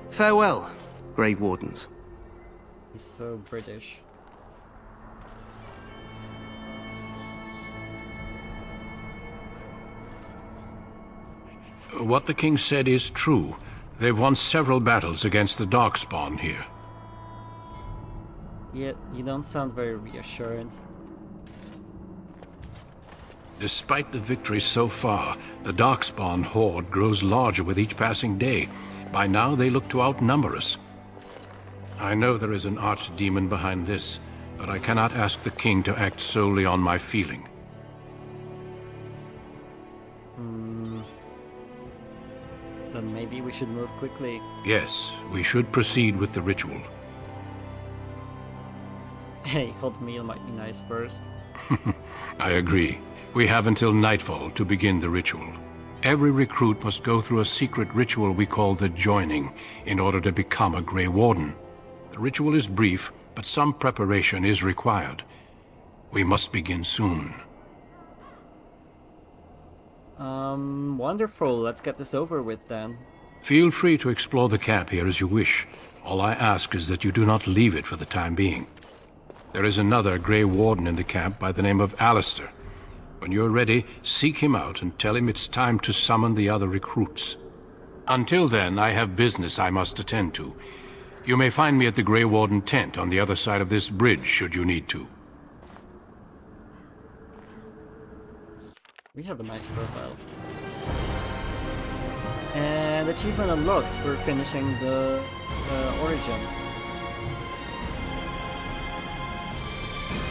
Farewell, Grey Wardens. He's so British. What the king said is true. They've won several battles against the Darkspawn here. Yet, you don't sound very reassured. Despite the victories so far, the Darkspawn horde grows larger with each passing day. By now, they look to outnumber us. I know there is an archdemon behind this, but I cannot ask the king to act solely on my feeling. Then maybe we should move quickly. Yes, we should proceed with the ritual. Hey, hot meal might be nice first. I agree. We have until nightfall to begin the ritual. Every recruit must go through a secret ritual we call the Joining in order to become a Grey Warden. The ritual is brief, but some preparation is required. We must begin soon. Wonderful. Let's get this over with then. Feel free to explore the camp here as you wish. All I ask is that you do not leave it for the time being. There is another Grey Warden in the camp by the name of Alistair. When you're ready, seek him out and tell him it's time to summon the other recruits. Until then, I have business I must attend to. You may find me at the Grey Warden tent on the other side of this bridge, should you need to. We have a nice profile. And achievement unlocked for finishing the origin.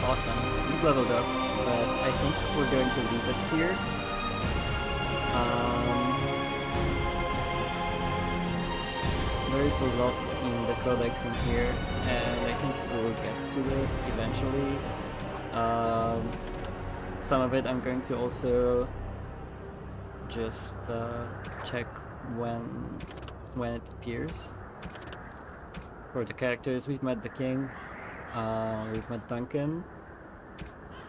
Awesome. We've leveled up, but I think we're going to leave it here. There is a lot in the codex in here, and I think we will get to it eventually. Some of it I'm going to also just check when it appears. For the characters, we've met the king, we've met Duncan,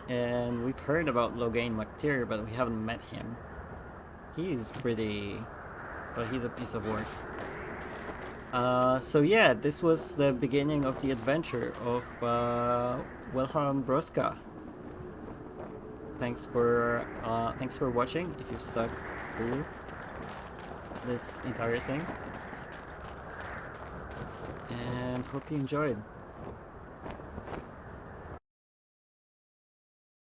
and we've heard about Loghain MacTyr, but we haven't met him. He's pretty... but he's a piece of work. So yeah, this was the beginning of the adventure of Wilhelm Brosca. Thanks for watching, if you stuck through this entire thing. And hope you enjoyed.